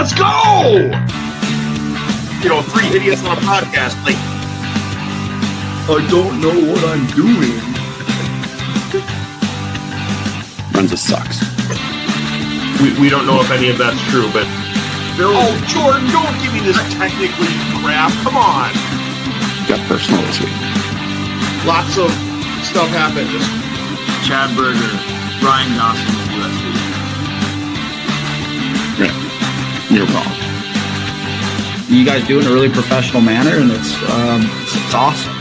Let's go! You know, three idiots on a podcast. Like, I don't know what I'm doing. Runs sucks. We don't know if any of that's true, but Bill. Oh, Jordan, don't give me this technically crap. Come on. Got personal this week. Lots of stuff happened. Chad Berger, Brian Dawson, USD. Right. You're wrong. You guys do it in a really professional manner, and it's awesome.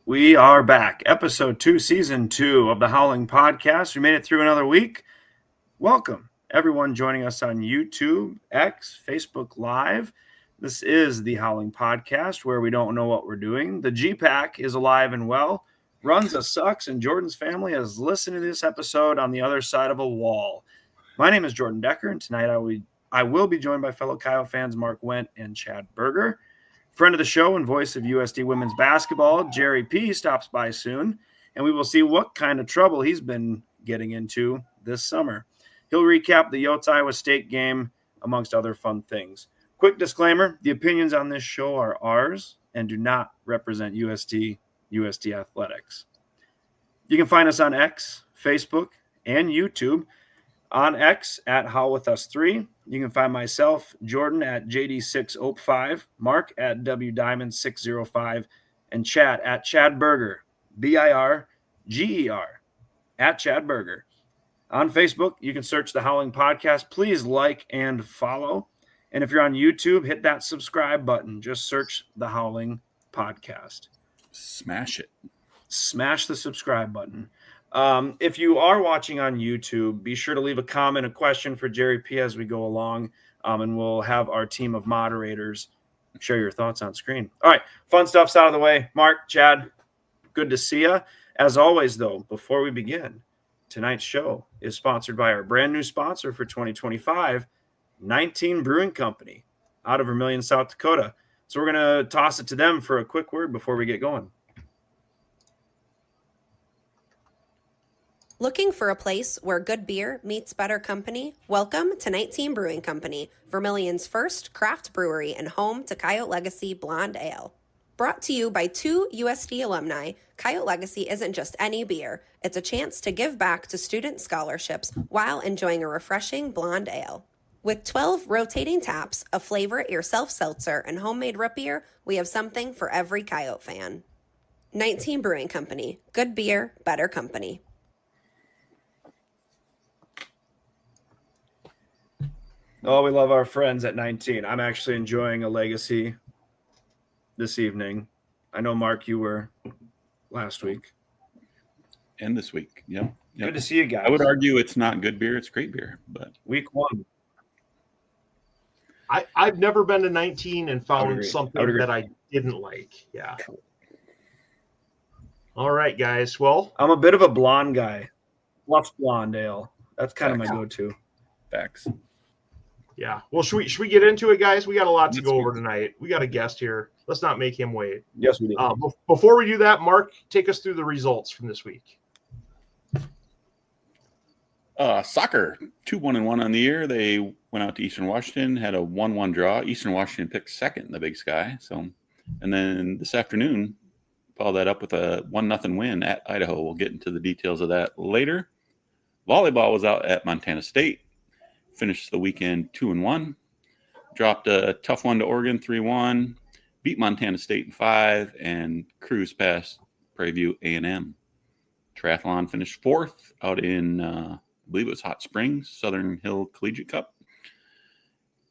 We are back. Episode 2, Season 2 of the Howling podcast. We made it through another week. Welcome, everyone joining us on YouTube, X, Facebook Live. This is the Howling podcast where we don't know what we're doing. The G-Pack is alive and well, runs a sucks, and Jordan's family has listened to this episode on the other side of a wall. My name is Jordan Decker, and tonight I will be joined by fellow Coyote fans Mark Wendt and Chad Berger. Friend of the show and voice of USD women's basketball, Jerry P. stops by soon, and we will see what kind of trouble he's been getting into this summer. He'll recap the Yotes Iowa State game, amongst other fun things. Quick disclaimer, the opinions on this show are ours and do not represent USD Athletics. You can find us on X, Facebook, and YouTube. On X at HowWithUs3. You can find myself, Jordan, at JD6OP5, Mark at WDiamond605, and Chad at Chad Berger, BIRGER, at Chad Berger. On Facebook, you can search the Howling Podcast. Please like and follow. And if you're on YouTube, hit that subscribe button. Just search the Howling Podcast. Smash it. Smash the subscribe button. If you are watching on YouTube, be sure to leave a comment, a question for Jerry P as we go along, and we'll have our team of moderators share your thoughts on screen. All right, fun stuff's out of the way. Mark, Chad, good to see you. As always, though, before we begin, tonight's show is sponsored by our brand new sponsor for 2025, 19 Brewing Company, out of Vermilion, South Dakota. So we're going to toss it to them for a quick word before we get going. Looking for a place where good beer meets better company? Welcome to 19 Brewing Company, Vermilion's first craft brewery and home to Coyote Legacy Blonde Ale. Brought to you by 2 USD alumni, Coyote Legacy isn't just any beer. It's a chance to give back to student scholarships while enjoying a refreshing blonde ale. With 12 rotating taps, a flavor at your self-seltzer, and homemade root beer, we have something for every Coyote fan. 19 Brewing Company. Good beer, better company. Oh, we love our friends at 19. I'm actually enjoying a legacy this evening. I know, Mark, you were last week. And this week. Yep. Good to see you guys. I would argue it's not good beer. It's great beer. But week 1. I've never been to 19 and found something that I didn't like. Yeah. All right, guys. Well, I'm a bit of a blonde guy. Loves blonde ale. That's kind of my go-to. Facts. Yeah. Well, should we get into it, guys? We got a lot to go over tonight. We got a guest here. Let's not make him wait. Yes, we do. Before we do that, Mark, take us through the results from this week. Soccer, 2-1-1 on the year. They went out to Eastern Washington, had a 1-1 draw. Eastern Washington picked second in the Big Sky. And then this afternoon, followed that up with a 1-0 win at Idaho. We'll get into the details of that later. Volleyball was out at Montana State. Finished the weekend 2-1. Dropped a tough one to Oregon 3-1. Beat Montana State in 5 and cruised past Prairie View A&M. Triathlon finished 4th out in, I believe it was Hot Springs, Southern Hill Collegiate Cup.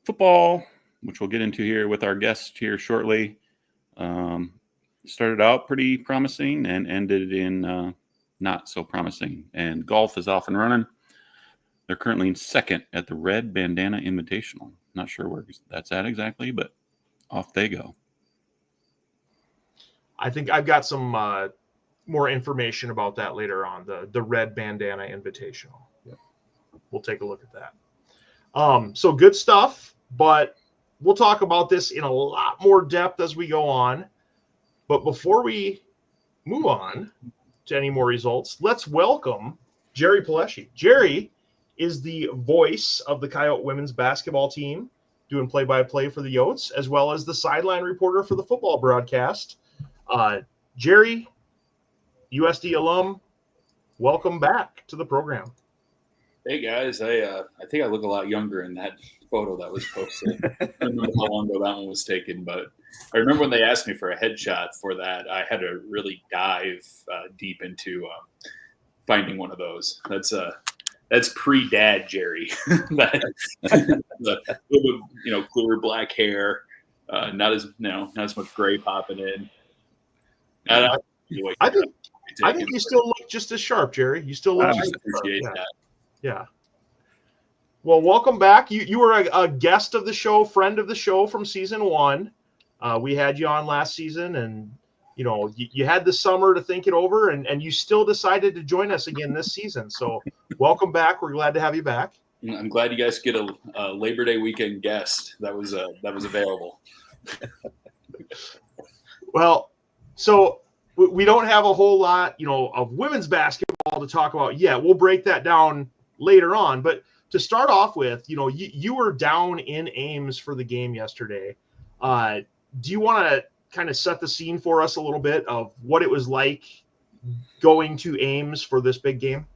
Football, which we'll get into here with our guest here shortly, started out pretty promising and ended in not so promising. And golf is off and running. They're currently in second at the Red Bandana Invitational. Not sure where that's at exactly, but off they go. I think I've got some more information about that later on, the Red Bandana Invitational. Yep. We'll take a look at that. So good stuff, but we'll talk about this in a lot more depth as we go on. But before we move on to any more results, let's welcome Jerry Paleshi. Jerry is the voice of the Coyote women's basketball team, doing play-by-play for the Yotes, as well as the sideline reporter for the football broadcast. Jerry, USD alum, welcome back to the program. Hey guys, I think I look a lot younger in that photo that was posted. I don't remember how long ago that one was taken, but I remember when they asked me for a headshot for that, I had to really dive deep into finding one of those. That's pre-dad Jerry. With clear black hair, not as much gray popping in. I think you still look just as sharp, Jerry. You still look just as appreciate sharp. that. Yeah. Well, welcome back. You were a guest of the show, friend of the show from season 1. We had you on last season, and you had the summer to think it over, and you still decided to join us again this season. So welcome back. We're glad to have you back. I'm glad you guys get a Labor Day weekend guest that was available. Well, so we don't have a whole lot, of women's basketball to talk about yet. We'll break that down later on. But to start off with, you were down in Ames for the game yesterday. Do you want to kind of set the scene for us a little bit of what it was like going to Ames for this big game?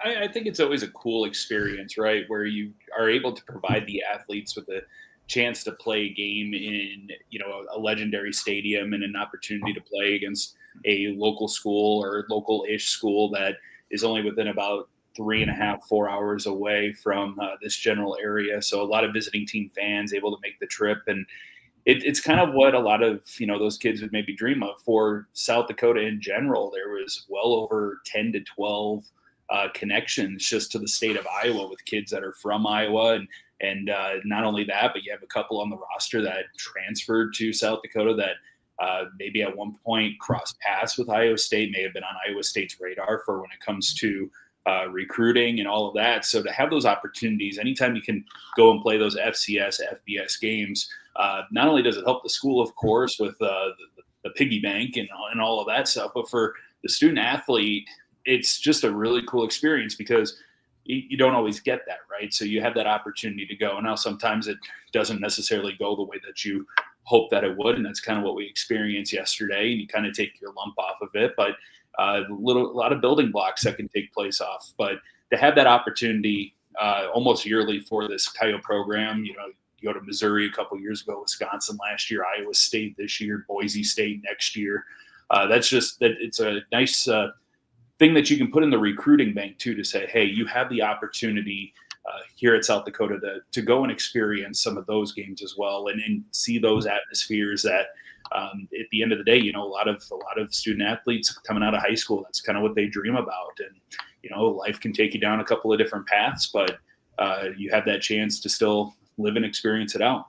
I think it's always a cool experience, right, where you are able to provide the athletes with a chance to play a game in a legendary stadium and an opportunity to play against a local school or local-ish school that is only within about 3.5, 4 hours away from this general area. So a lot of visiting team fans able to make the trip, and it's kind of what a lot of those kids would maybe dream of. For South Dakota in general, there was well over 10 to 12 connections just to the state of Iowa with kids that are from Iowa, and not only that, but you have a couple on the roster that transferred to South Dakota that maybe at one point crossed paths with Iowa State, may have been on Iowa State's radar for when it comes to recruiting and all of that. So to have those opportunities, anytime you can go and play those FCS, FBS games, not only does it help the school, of course, with the piggy bank and all of that stuff, but for the student athlete, it's just a really cool experience because you don't always get that, right? So you have that opportunity to go. Now, sometimes it doesn't necessarily go the way that you hope that it would, and that's kind of what we experienced yesterday, and you kind of take your lump off of it. But a lot of building blocks that can take place off. But to have that opportunity almost yearly for this Coyote program, you go to Missouri a couple years ago, Wisconsin last year, Iowa State this year, Boise State next year. It's a nice thing that you can put in the recruiting bank too, to say, hey, you have the opportunity here at South Dakota to go and experience some of those games as well, and see those atmospheres that at the end of the day, a lot of student athletes coming out of high school, that's kind of what they dream about. And life can take you down a couple of different paths, but you have that chance to still live and experience it out.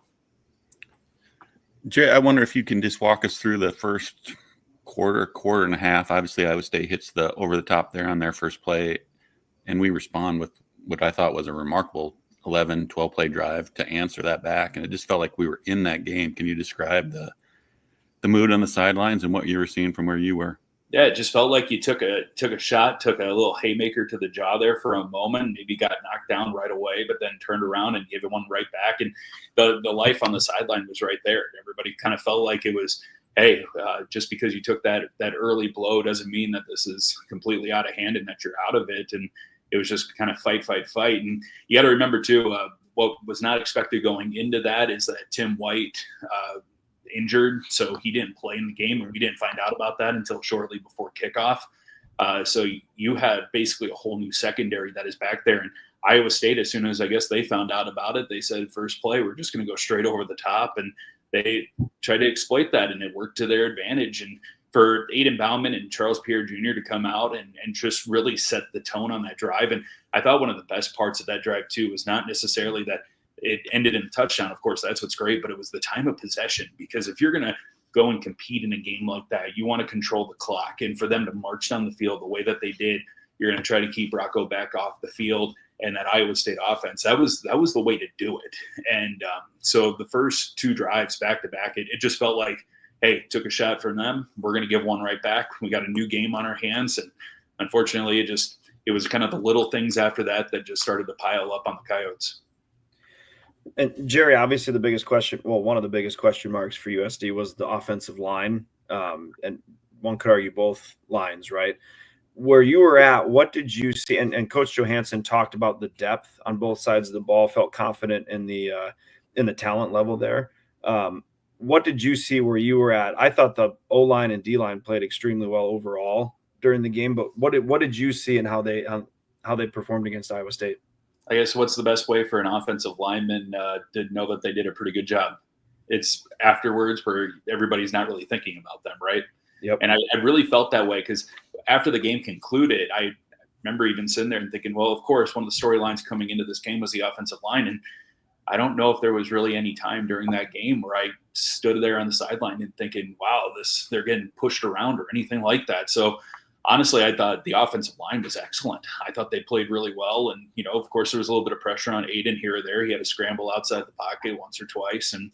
Jay, I wonder if you can just walk us through the first quarter and a half. Obviously, Iowa State hits the over the top there on their first play, and we respond with what I thought was a remarkable 11, 12 play drive to answer that back. And it just felt like we were in that game. Can you describe the mood on the sidelines and what you were seeing from where you were? Yeah, it just felt like you took a shot, took a little haymaker to the jaw there for a moment, maybe got knocked down right away, but then turned around and gave it one right back. And the life on the sideline was right there. Everybody kind of felt like it was, hey, just because you took that early blow doesn't mean that this is completely out of hand and that you're out of it. And it was just kind of fight. And you got to remember too, what was not expected going into that is that Tim White injured, so he didn't play in the game, and we didn't find out about that until shortly before kickoff. So you had basically a whole new secondary that is back there. And Iowa State, as soon as I guess they found out about it, they said first play, we're just going to go straight over the top, and they tried to exploit that, and it worked to their advantage. And for Aiden Bauman and Charles Pierre Jr. to come out and just really set the tone on that drive. And I thought one of the best parts of that drive too was not necessarily that it ended in a touchdown. Of course, that's what's great, but it was the time of possession, because if you're going to go and compete in a game like that, you want to control the clock. And for them to march down the field the way that they did, you're going to try to keep Rocco back off the field. And that Iowa State offense, that was the way to do it. And so the first two drives back to back, it just felt like, hey, took a shot from them, we're going to give one right back. We got a new game on our hands. And unfortunately, it was kind of the little things after that just started to pile up on the Coyotes. And Jerry, obviously the biggest question, well, one of the biggest question marks for USD was the offensive line. And one could argue both lines, right? Where you were at, what did you see? And Coach Johansson talked about the depth on both sides of the ball, felt confident in the talent level there. What did you see where you were at? I thought the O-line and D-line played extremely well overall during the game, but what did you see and how they performed against Iowa State? I guess what's the best way for an offensive lineman to know that they did a pretty good job? It's afterwards where everybody's not really thinking about them, right? Yep. And I really felt that way because after the game concluded, I remember even sitting there and thinking, well, of course, one of the storylines coming into this game was the offensive line. And I don't know if there was really any time during that game where I stood there on the sideline and thinking, wow, they're getting pushed around or anything like that. So honestly, I thought the offensive line was excellent. I thought they played really well. And, of course, there was a little bit of pressure on Aiden here or there. He had a scramble outside the pocket once or twice and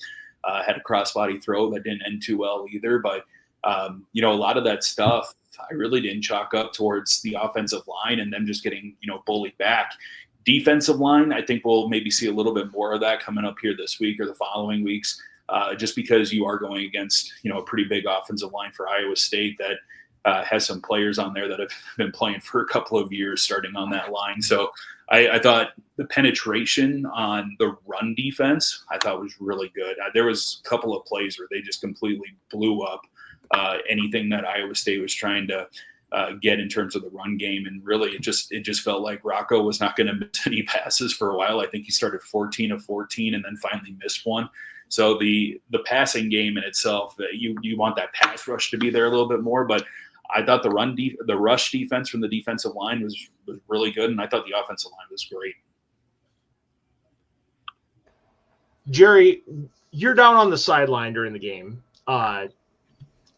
had a crossbody throw that didn't end too well either. But, a lot of that stuff I really didn't chalk up towards the offensive line and them just getting, bullied back. Defensive line, I think we'll maybe see a little bit more of that coming up here this week or the following weeks, just because you are going against, a pretty big offensive line for Iowa State that has some players on there that have been playing for a couple of years starting on that line. So I thought the penetration on the run defense, I thought was really good. There was a couple of plays where they just completely blew up anything that Iowa State was trying to get in terms of the run game. And really, it just felt like Rocco was not going to miss any passes for a while. I think he started 14 of 14 and then finally missed one. So the passing game in itself, you want that pass rush to be there a little bit more. But I thought the rush defense from the defensive line was really good, and I thought the offensive line was great. Jerry, you're down on the sideline during the game.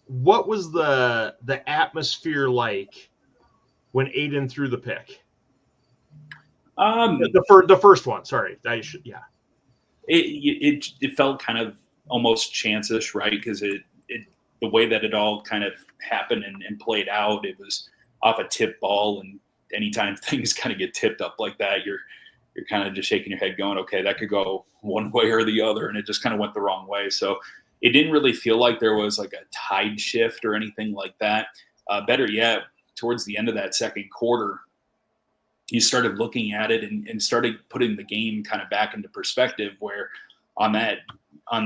What was the atmosphere like when Aiden threw the pick? The first one. Sorry, It felt kind of almost chance-ish, right? Because the way that it all kind of happened and played out, it was off a tip ball, and anytime things kind of get tipped up like that, you're kind of just shaking your head, going, "Okay, that could go one way or the other," and it just kind of went the wrong way. So it didn't really feel like there was like a tide shift or anything like that. Better yet, towards the end of that second quarter, you started looking at it and started putting the game kind of back into perspective, where on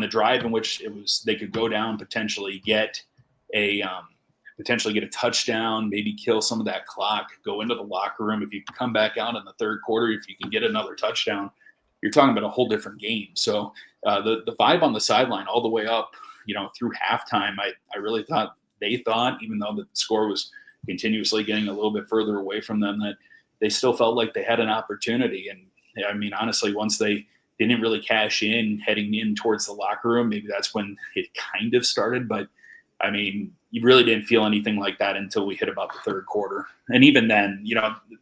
the drive in which it was, they could go down, potentially get a touchdown, maybe kill some of that clock, go into the locker room. If you can come back out in the third quarter, if you can get another touchdown, you're talking about a whole different game. So the vibe on the sideline all the way up, through halftime, I really thought even though the score was continuously getting a little bit further away from them, that they still felt like they had an opportunity. And I mean, honestly, once they didn't really cash in heading in towards the locker room, maybe that's when it kind of started. But I mean, you really didn't feel anything like that until we hit about the third quarter. And even then,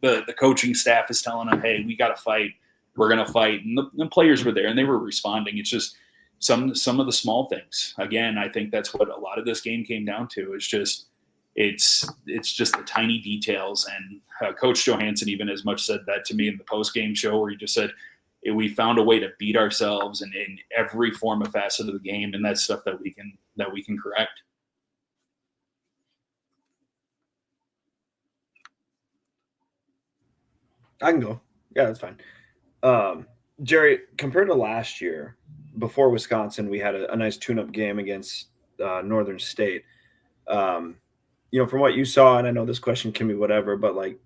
the coaching staff is telling them, "Hey, we got to fight. We're going to fight." And the players were there and they were responding. It's just some of the small things. Again, I think that's what a lot of this game came down to. It's just the tiny details. And Coach Johansson even as much said that to me in the post-game show, where he just said, we found a way to beat ourselves in every form of facet of the game. And that's stuff that we can correct. I can go. Yeah, that's fine. Jerry, compared to last year, before Wisconsin, we had a nice tune-up game against Northern State. From what you saw, and I know this question can be whatever, but like,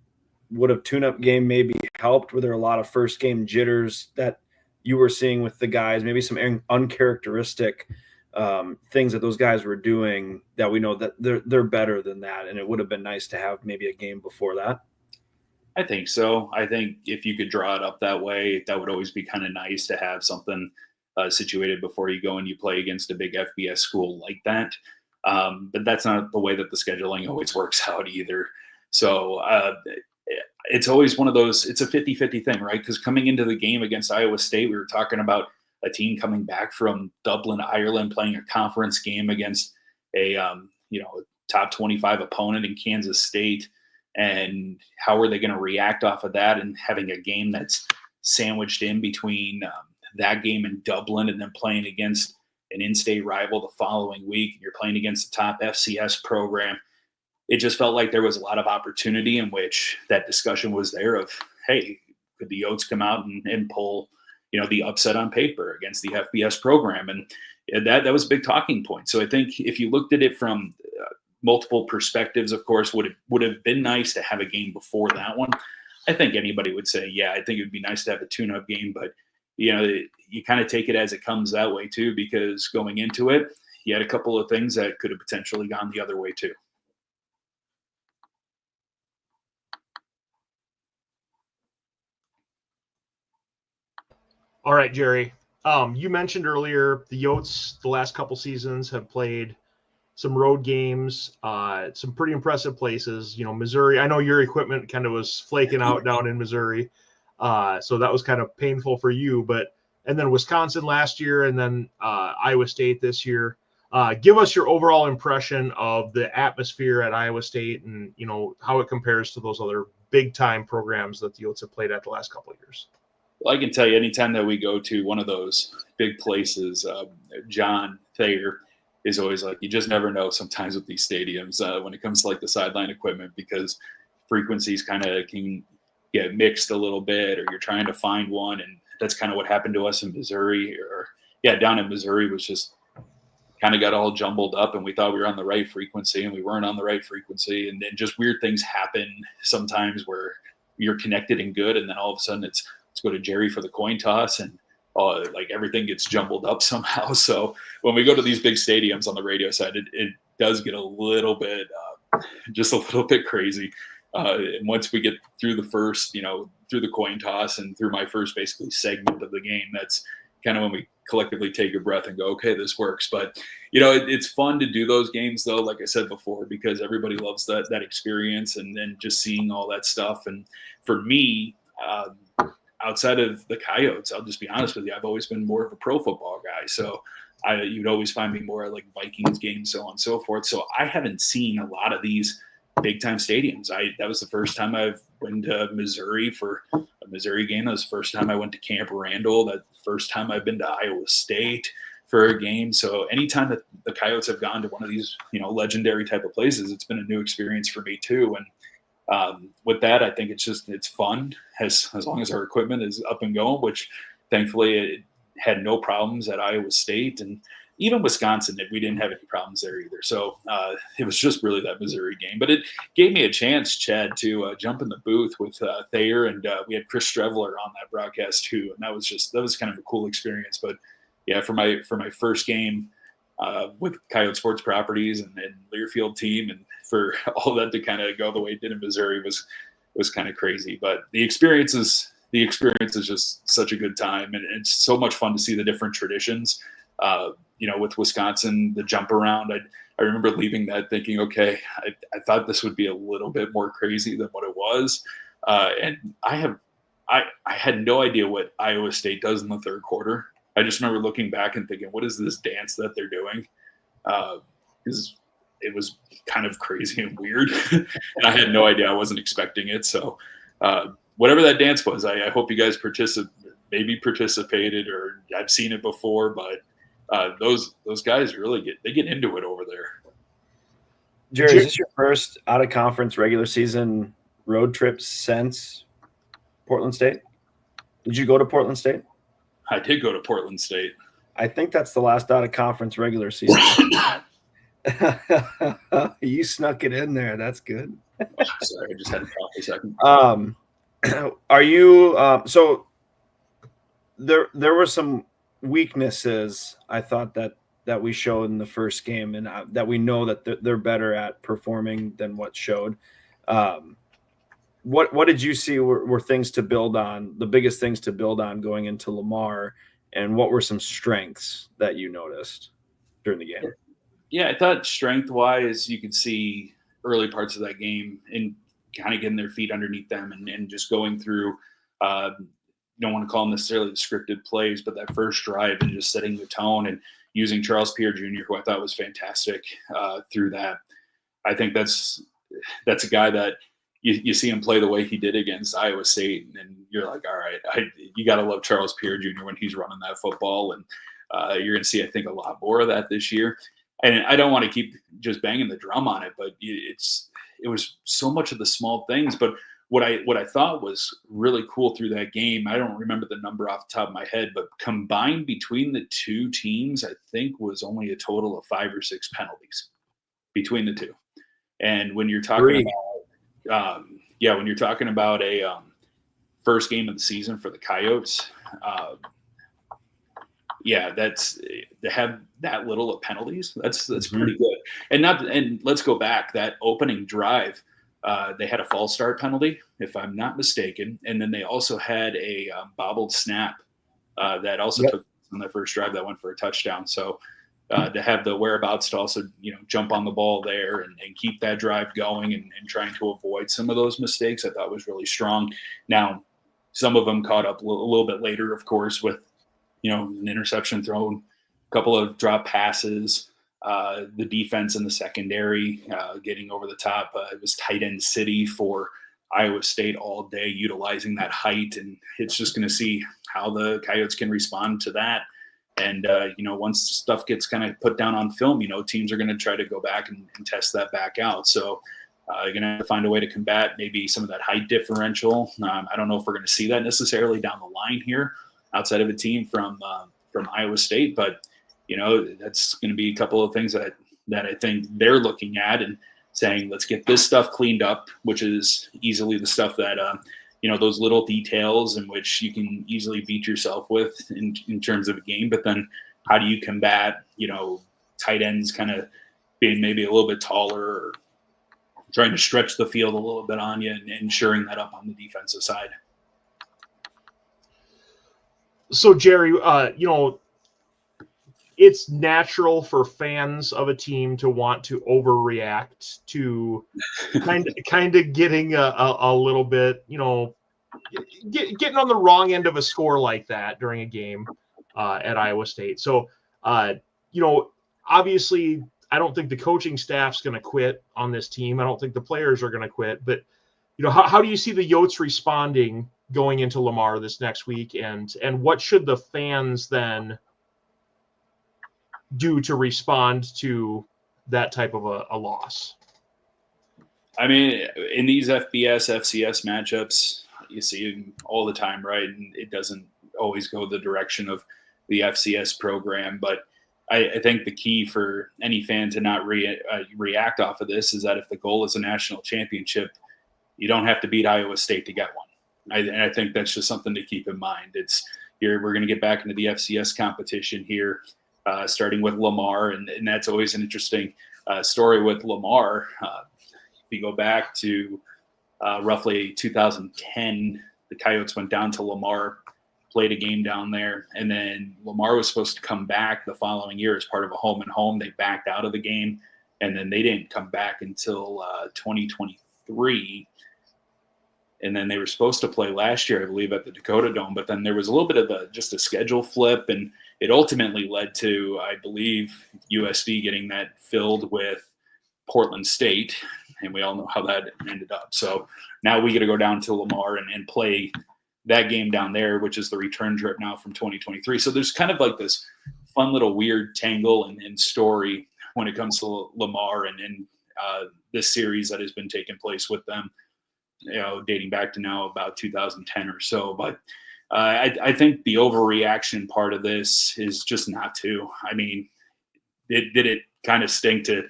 would a tune-up game maybe helped? Were there a lot of first-game jitters that you were seeing with the guys? Maybe some uncharacteristic things that those guys were doing that we know that they're better than that, and it would have been nice to have maybe a game before that? I think so. I think if you could draw it up that way, that would always be kind of nice to have something situated before you go and you play against a big FBS school like that. But that's not the way that the scheduling always works out either. So it's always one of those, it's a 50-50 thing, right? Because coming into the game against Iowa State, we were talking about a team coming back from Dublin, Ireland, playing a conference game against a top 25 opponent in Kansas State. and how are they going to react off of that, and having a game that's sandwiched in between that game in Dublin and then playing against an in-state rival the following week, and you're playing against the top FCS program. It just felt like there was a lot of opportunity in which that discussion was there of, hey, could the Yotes come out and pull, the upset on paper against the FBS program? And that was a big talking point. So I think if you looked at it from multiple perspectives, of course, would have been nice to have a game before that one. I think anybody would say, yeah, I think it would be nice to have a tune-up game, but you kind of take it as it comes that way too, because going into it, you had a couple of things that could have potentially gone the other way too. All right, Jerry. You mentioned earlier the Yotes the last couple seasons have played some road games, some pretty impressive places. Missouri. I know your equipment kind of was flaking out down in Missouri, so that was kind of painful for you. And then Wisconsin last year, and then Iowa State this year. Give us your overall impression of the atmosphere at Iowa State, and how it compares to those other big time programs that the Yotes have played at the last couple of years. Well, I can tell you, anytime that we go to one of those big places, John Thayer is always like, you just never know sometimes with these stadiums when it comes to like the sideline equipment, because frequencies kind of can get mixed a little bit, or you're trying to find one. And that's kind of what happened to us in Missouri, down in Missouri was just kind of got all jumbled up, and we thought we were on the right frequency and we weren't on the right frequency. And then just weird things happen sometimes where you're connected and good. And then all of a sudden let's go to Jerry for the coin toss, and like everything gets jumbled up somehow. So when we go to these big stadiums on the radio side, it does get a little bit, just a little bit crazy. And once we get through the first, through the coin toss and through my first basically segment of the game, that's kind of when we collectively take a breath and go, okay, this works. But, it's fun to do those games though, like I said before, because everybody loves that experience, and then just seeing all that stuff. And for me, outside of the Coyotes, I'll just be honest with you, I've always been more of a pro football guy. So you'd always find me more at like Vikings games, so on and so forth. So I haven't seen a lot of these big time stadiums. That was the first time I've went to Missouri for a Missouri game. That was the first time I went to Camp Randall. That's the first time I've been to Iowa State for a game. So anytime that the Coyotes have gone to one of these, legendary type of places, it's been a new experience for me too. And with that, I think it's fun as long as our equipment is up and going, which thankfully it had no problems at Iowa State, and even Wisconsin, we didn't have any problems there either. So it was just really that Missouri game, but it gave me a chance, Chad, to jump in the booth with Thayer, and we had Chris Strevler on that broadcast too, and that was kind of a cool experience. But yeah, for my first game with Coyote Sports Properties and Learfield team, and for all that to kind of go the way it did in Missouri was kind of crazy. But the experience is just such a good time, and it's so much fun to see the different traditions. With Wisconsin, the jump around, I remember leaving that thinking, okay, I thought this would be a little bit more crazy than what it was. And I had no idea what Iowa State does in the third quarter. I just remember looking back and thinking, what is this dance that they're doing? Because it was kind of crazy and weird. And I had no idea. I wasn't expecting it. So whatever that dance was, I hope you guys participated, or I've seen it before, but those guys really get into it over there. Jerry, is this your first out of conference regular season road trip since Portland State? Did you go to Portland State? I did go to Portland State. I think that's the last out of conference regular season. You snuck it in there. That's good. Sorry, I just had to talk a second. Are you so there were some weaknesses I thought that we showed in the first game, and that we know that they're better at performing than what showed. What did you see were things to build on, the biggest things to build on going into Lamar, and what were some strengths that you noticed during the game? Yeah, I thought strength-wise, you could see early parts of that game and kind of getting their feet underneath them and just going through, don't want to call them necessarily the scripted plays, but that first drive and just setting the tone and using Charles Pierre Jr., who I thought was fantastic through that. I think that's a guy that you see him play the way he did against Iowa State, and you're like, all right, you got to love Charles Pierre Jr. when he's running that football, and you're going to see, I think, a lot more of that this year. And I don't want to keep just banging the drum on it, but it was so much of the small things. But what I thought was really cool through that game, I don't remember the number off the top of my head, but combined between the two teams, I think was only a total of 5 or 6 penalties between the two. And when you're talking about when you're talking about a first game of the season for the Coyotes, that's to have that little of penalties. That's pretty good. And let's go back, that opening drive, they had a false start penalty, if I'm not mistaken, and then they also had a bobbled snap that also took on their first drive that went for a touchdown. So to have the whereabouts to also jump on the ball there and keep that drive going and trying to avoid some of those mistakes, I thought was really strong. Now, some of them caught up a little bit later, of course, with an interception thrown, a couple of drop passes, the defense in the secondary getting over the top. It was tight end city for Iowa State all day, utilizing that height, and it's just going to see how the Coyotes can respond to that. And, once stuff gets kind of put down on film, teams are going to try to go back and test that back out. So you're going to have to find a way to combat maybe some of that height differential. I don't know if we're going to see that necessarily down the line here outside of a team from Iowa State, but that's going to be a couple of things that I think they're looking at and saying, let's get this stuff cleaned up, which is easily the stuff that those little details in which you can easily beat yourself with in terms of a game. But then how do you combat tight ends kind of being maybe a little bit taller or trying to stretch the field a little bit on you and ensuring that up on the defensive side? So, Jerry, it's natural for fans of a team to want to overreact to kind of getting a little bit, getting on the wrong end of a score like that during a game at Iowa State. So, obviously, I don't think the coaching staff's going to quit on this team. I don't think the players are going to quit. But, how do you see the Yotes responding going into Lamar this next week? And what should the fans then do to respond to that type of a loss? I mean, in these FBS, FCS matchups, you see them all the time, right? And it doesn't always go the direction of the FCS program. But I think the key for any fan to not react off of this is that if the goal is a national championship, you don't have to beat Iowa State to get one. And I think that's just something to keep in mind. We're going to get back into the FCS competition here, starting with Lamar, and that's always an interesting story with Lamar. If you go back to roughly 2010, the Coyotes went down to Lamar, played a game down there, and then Lamar was supposed to come back the following year as part of a home and home. They backed out of the game, and then they didn't come back until 2023. And then they were supposed to play last year, I believe, at the Dakota Dome. But then there was a little bit of just a schedule flip, and it ultimately led to, I believe, USD getting that filled with Portland State, and we all know how that ended up. So now we get to go down to Lamar and play that game down there, which is the return trip now from 2023. So there's kind of like this fun little weird tangle and story when it comes to Lamar and this series that has been taking place with them, dating back to now about 2010 or so. But I think the overreaction part of this is just not to. I mean, did it kind of stink to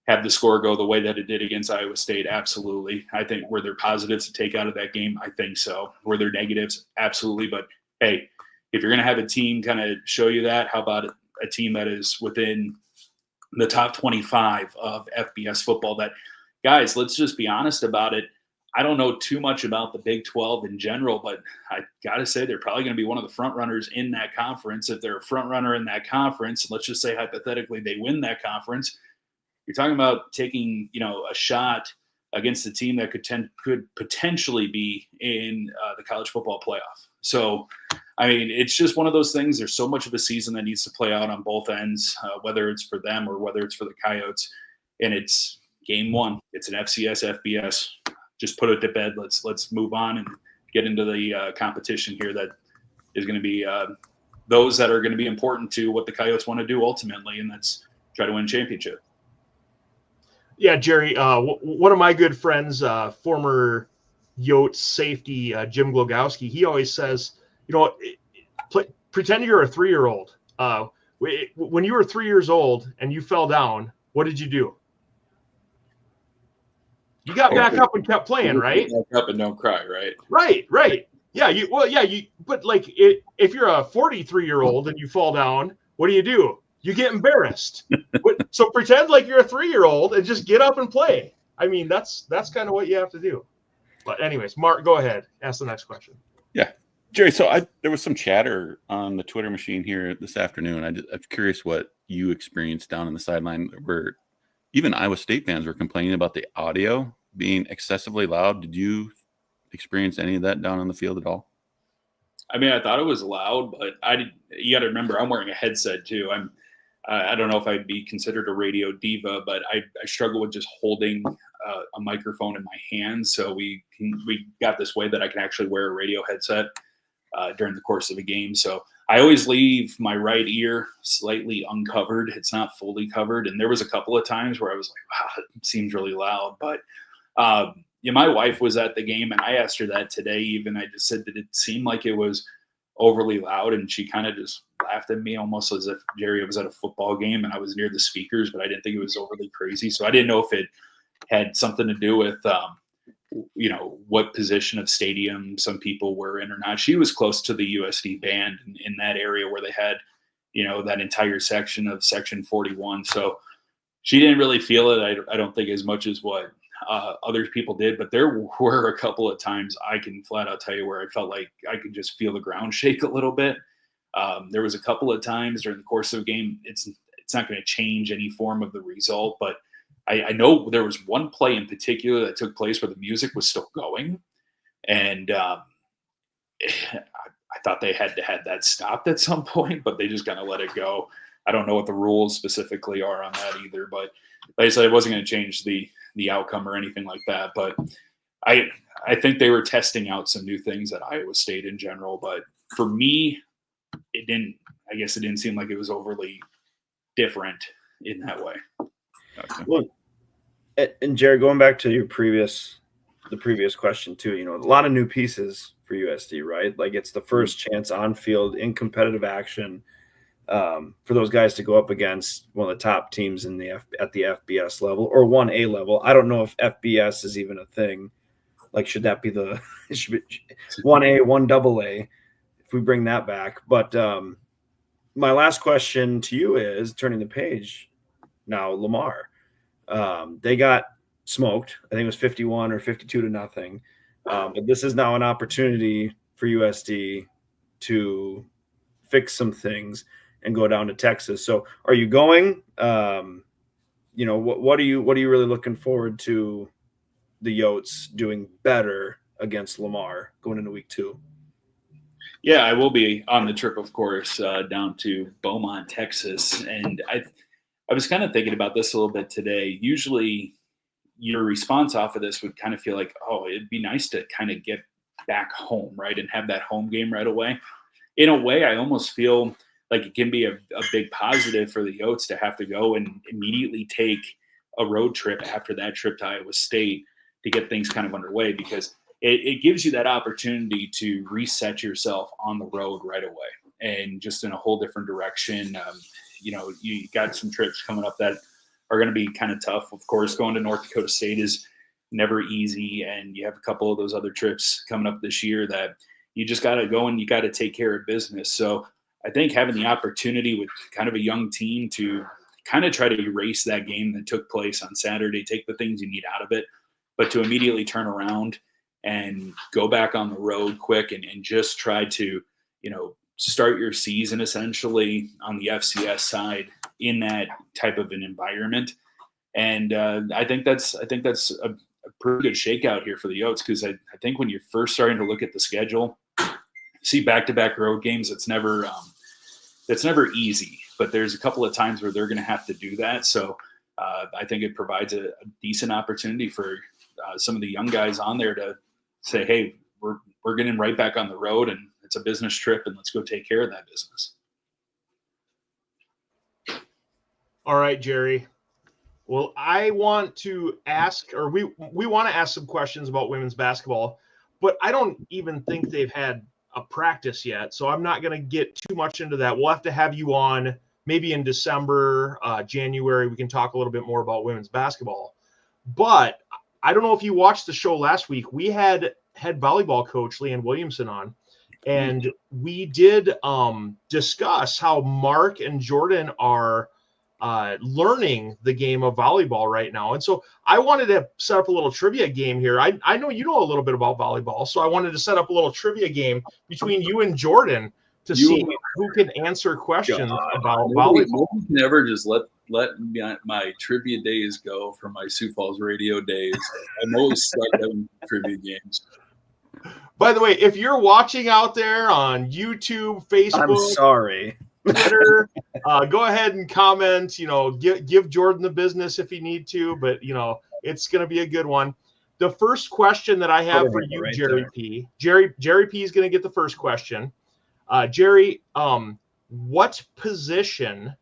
have the score go the way that it did against Iowa State? Absolutely. I think were there positives to take out of that game? I think so. Were there negatives? Absolutely. But hey, if you're going to have a team kind of show you that, how about a team that is within the top 25 of FBS football? That, guys, let's just be honest about it. I don't know too much about the Big 12 in general, but I got to say they're probably going to be one of the front runners in that conference. If they're a front runner in that conference, let's just say hypothetically they win that conference, you're talking about taking, a shot against a team that could potentially be in the college football playoff. So, I mean, it's just one of those things. There's so much of a season that needs to play out on both ends, whether it's for them or whether it's for the Coyotes. And it's game one. It's an FCS, FBS just put it to bed. Let's move on and get into the competition here that is going to be those that are going to be important to what the Coyotes want to do ultimately, and that's try to win championship. Yeah, Jerry, one of my good friends, former Yotes safety, Jim Glogowski, he always says, pretend you're a 3-year-old. When you were 3 years old and you fell down, what did you do? You got back up and kept playing, right? Back up and don't cry, right? Right. Yeah, but like if you're a 43-year-old and you fall down, what do? You get embarrassed. So pretend like you're a 3-year-old and just get up and play. I mean, that's kind of what you have to do. But anyways, Mark, go ahead. Ask the next question. Yeah. Jerry, so there was some chatter on the Twitter machine here this afternoon. I'm curious what you experienced down in the sideline where even Iowa State fans were complaining about the audio being excessively loud. Did you experience any of that down on the field at all? I mean, I thought it was loud, but you got to remember, I'm wearing a headset too. I don't know if I'd be considered a radio diva, but I struggle with just holding a microphone in my hands. So we got this way that I can actually wear a radio headset during the course of a game. So I always leave my right ear slightly uncovered. It's not fully covered. And there was a couple of times where I was like, wow, it seems really loud. But my wife was at the game, and I asked her that today even. I just said, did it seem like it was overly loud? And she kind of just laughed at me almost as if Jerry was at a football game and I was near the speakers, but I didn't think it was overly crazy. So I didn't know if it had something to do with, what position of stadium some people were in or not. She was close to the USD band in that area where they had, that entire section of section 41. So she didn't really feel it. I don't think as much as what other people did, but there were a couple of times I can flat out tell you where I felt like I could just feel the ground shake a little bit. There was a couple of times during the course of a game. It's not going to change any form of the result, but I know there was one play in particular that took place where the music was still going, and I thought they had to have that stopped at some point, but they just kind of let it go. I don't know what the rules specifically are on that either, but like I said, it wasn't going to change the outcome or anything like that. But I think they were testing out some new things at Iowa State in general. But for me, it didn't seem like it was overly different in that way. Gotcha. Well, and Jared, going back to the previous question too, a lot of new pieces for USD, right? Like it's the first chance on field in competitive action for those guys to go up against one of the top teams at the FBS level or 1A level. I don't know if FBS is even a thing. Like, should that be it should be 1A, 1AA if we bring that back? But my last question to you is, turning the page now, Lamar. They got smoked. I think it was 51 or 52-0. But this is now an opportunity for USD to fix some things and go down to Texas. So are you going? What are you really looking forward to the Yotes doing better against Lamar going into week 2? Yeah, I will be on the trip, of course, down to Beaumont, Texas. And I was kind of thinking about this a little bit today. Usually your response off of this would kind of feel like, oh, it'd be nice to kind of get back home, right, and have that home game right away. In a way, I almost feel like it can be a big positive for the Yotes to have to go and immediately take a road trip after that trip to Iowa State to get things kind of underway, because it gives you that opportunity to reset yourself on the road right away and just in a whole different direction. You got some trips coming up that are going to be kind of tough. Of course, going to North Dakota State is never easy, and you have a couple of those other trips coming up this year that you just got to go and you got to take care of business. So I think having the opportunity with kind of a young team to kind of try to erase that game that took place on Saturday, take the things you need out of it, but to immediately turn around and go back on the road quick and just try to, start your season essentially on the FCS side in that type of an environment. And I think that's a pretty good shakeout here for the Yotes, because I think when you're first starting to look at the schedule, see back-to-back road games, it's never easy, but there's a couple of times where they're going to have to do that. So I think it provides a decent opportunity for some of the young guys on there to say, hey, we're getting right back on the road, and it's a business trip, and let's go take care of that business. All right, Jerry. Well, I want to ask, or we want to ask some questions about women's basketball, but I don't even think they've had a practice yet, so I'm not going to get too much into that. We'll have to have you on maybe in December, January. We can talk a little bit more about women's basketball. But I don't know if you watched the show last week. We had head volleyball coach Leanne Williamson on, and we did discuss how Mark and Jordan are learning the game of volleyball right now. And so I wanted to set up a little trivia game here. I know you know a little bit about volleyball, so I wanted to set up a little trivia game between you and Jordan to see who can answer questions about volleyball. You can never just let my trivia days go from my Sioux Falls radio days. I'm always stuck having trivia games. By the way, if you're watching out there on YouTube, Facebook, I'm sorry, Twitter, go ahead and comment. Give Jordan the business if you need to, but it's going to be a good one. The first question that I have for you, Jerry P. Jerry P. is going to get the first question. Jerry, what position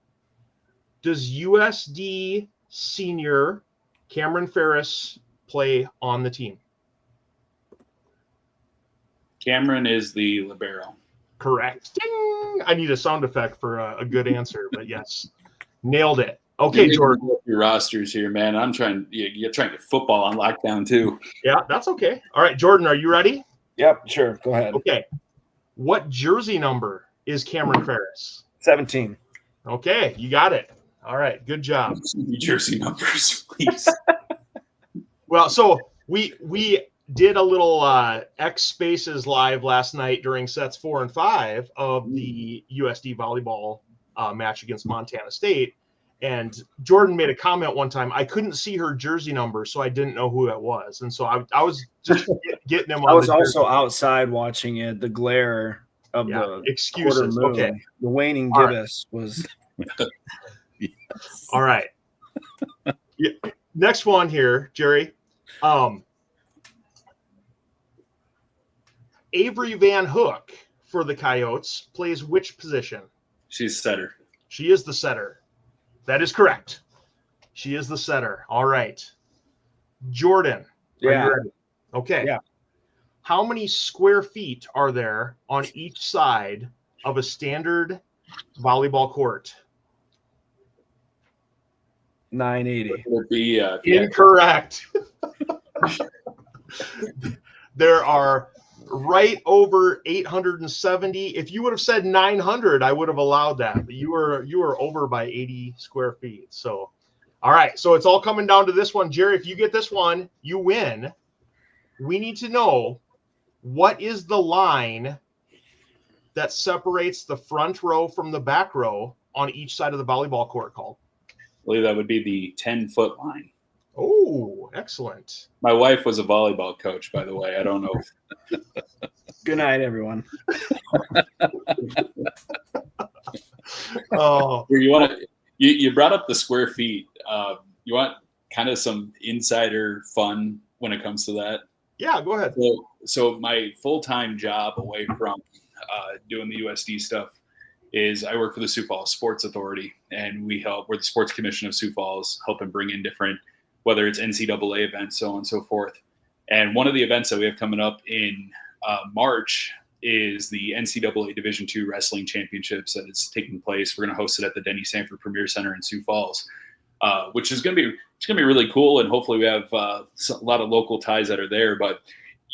does USD senior Cameron Ferris play on the team? Cameron is the libero. Correct. Ding! I need a sound effect for a good answer, but yes, nailed it. Okay, Jordan. Your rosters here, man. You're trying to get football on lockdown too. Yeah, that's okay. All right, Jordan, are you ready? Yep, sure. Go ahead. Okay. What jersey number is Cameron Ferris? 17. Okay, you got it. All right, good job. Jersey numbers, please. Well, so we did a little X Spaces live last night during sets 4 and 5 of the USD volleyball match against Montana State. And Jordan made a comment one time. I couldn't see her jersey number, so I didn't know who it was. And so I was just getting him on. I was also outside watching it. The glare of the excuses. Moon, okay. The waning gibbous was. All right. Yeah. Next one here, Jerry. Avery Van Hook for the Coyotes plays which position? She's setter. She is the setter. That is correct. She is the setter. All right. Jordan. Yeah. Okay. Yeah. How many square feet are there on each side of a standard volleyball court? 980. Would be incorrect. There are right over 870. If you would have said 900, I would have allowed that. But you were over by 80 square feet. So, all right. So it's all coming down to this one, Jerry. If you get this one, you win. We need to know, what is the line that separates the front row from the back row on each side of the volleyball court called? I believe that would be the 10-foot line. Oh, excellent. My wife was a volleyball coach, by the way. I don't know. Good night, everyone. Oh, you brought up the square feet. You want kind of some insider fun when it comes to that? Yeah, go ahead. So my full-time job away from doing the USD stuff is I work for the Sioux Falls Sports Authority, and we're the Sports Commission of Sioux Falls, helping bring in different, whether it's NCAA events, so on and so forth. And one of the events that we have coming up in March is the NCAA Division II Wrestling Championships that is taking place. We're going to host it at the Denny Sanford Premier Center in Sioux Falls, which is going to be really cool. And hopefully we have a lot of local ties that are there. But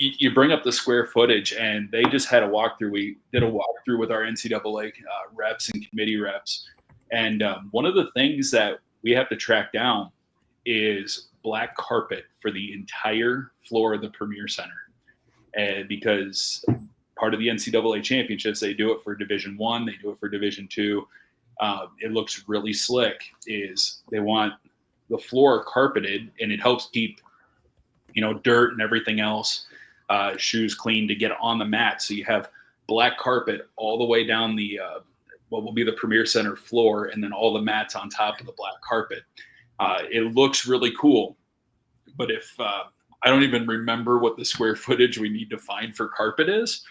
you bring up the square footage, and they just had a walkthrough. We did a walkthrough with our NCAA reps and committee reps. And one of the things that we have to track down is black carpet for the entire floor of the Premier Center. And because part of the NCAA championships, they do it for Division I, they do it for Division II. It looks really slick. Is they want the floor carpeted, and it helps keep, dirt and everything else, shoes clean to get on the mat. So you have black carpet all the way down the what will be the Premier Center floor, and then all the mats on top of the black carpet. It looks really cool. But if I don't even remember what the square footage we need to find for carpet is.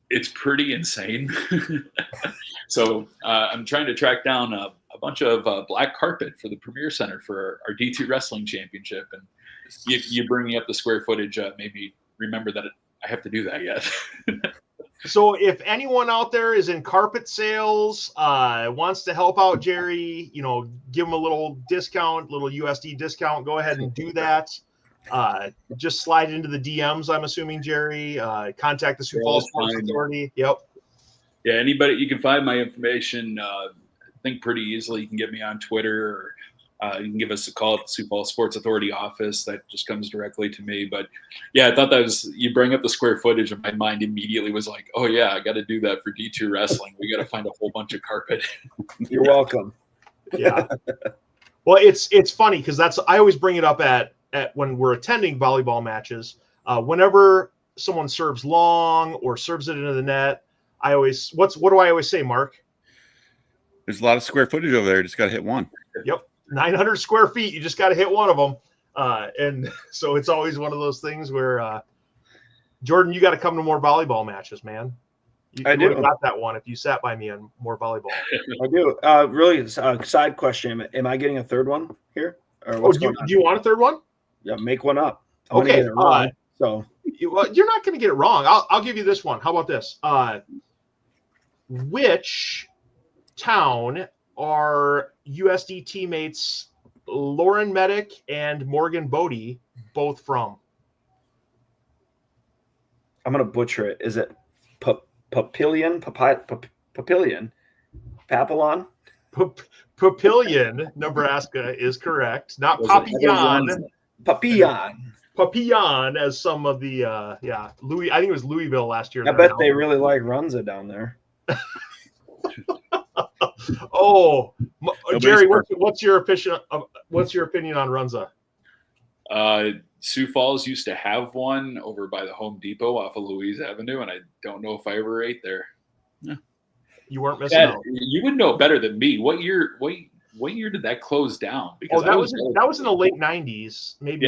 It's pretty insane. So I'm trying to track down a bunch of black carpet for the Premier Center for our D2 Wrestling Championship. And you bringing up the square footage made me remember that I have to do that yet. So if anyone out there is in carpet sales, wants to help out Jerry, give him a little discount, little USD discount, go ahead and do that. Just slide into the DMs, I'm assuming, Jerry. Contact the Sioux Falls Sports Authority. Yep. Yeah, anybody, you can find my information, I think pretty easily. You can get me on Twitter, or you can give us a call at the Sioux Falls Sports Authority office. That just comes directly to me. But yeah, I thought that was, you bring up the square footage, and my mind immediately was like, oh yeah, I got to do that for D2 Wrestling. We got to find a whole bunch of carpet. You're welcome. Yeah. Well, it's funny because I always bring it up at when we're attending volleyball matches. Whenever someone serves long or serves it into the net, what do I always say, Mark? There's a lot of square footage over there. Just got to hit one. Yep. 900 square feet. You just got to hit one of them. And so it's always one of those things where, Jordan, you got to come to more volleyball matches, man. You I do. would have got that one if you sat by me on more volleyball. I do. Really, side question. Am I getting a third one here? Or what's going on? Do you want a third one? Yeah, make one up. I'm Okay. gonna get it wrong, so You're not going to get it wrong. I'll give you this one. How about this? Which town are USD teammates Lauren Medic and Morgan Bodie both from? I'm gonna butcher it. Is it Papillion? Papillon? Papillion, Nebraska is correct. Not Papillon. Papillon, as some of the Louis. I think it was Louisville last year. I bet they really like Runza down there. Oh, Jerry, perfect. what's your opinion? What's your opinion on Runza? Sioux Falls used to have one over by the Home Depot off of Louise Avenue, and I don't know if I ever ate there. Yeah. You weren't missing out. You would know better than me. What year did that close down? Because that was in the late 90s, maybe.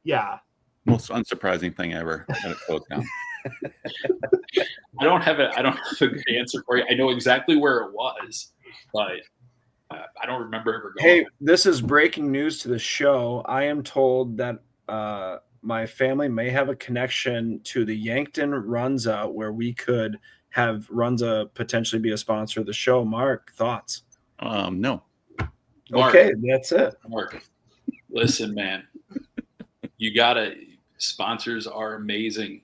Yeah. Most unsurprising thing ever that it closed down. I don't have a good answer for you. I know exactly where it was, but I don't remember ever going. Hey, this is breaking news to the show. I am told that my family may have a connection to the Yankton Runza, where we could have Runza potentially be a sponsor of the show. Mark, thoughts? No. Mark, okay, that's it. Mark, listen, man, sponsors are amazing.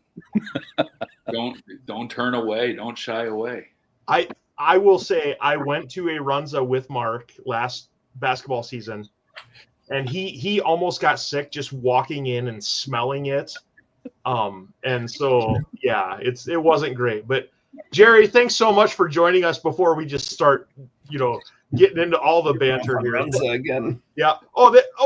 Don't turn away. Don't shy away. I will say I went to a Runza with Mark last basketball season, and he almost got sick just walking in and smelling it. And so yeah, it wasn't great. But Jerry, thanks so much for joining us before we just start, getting into all the banter here. Runza again. Yeah.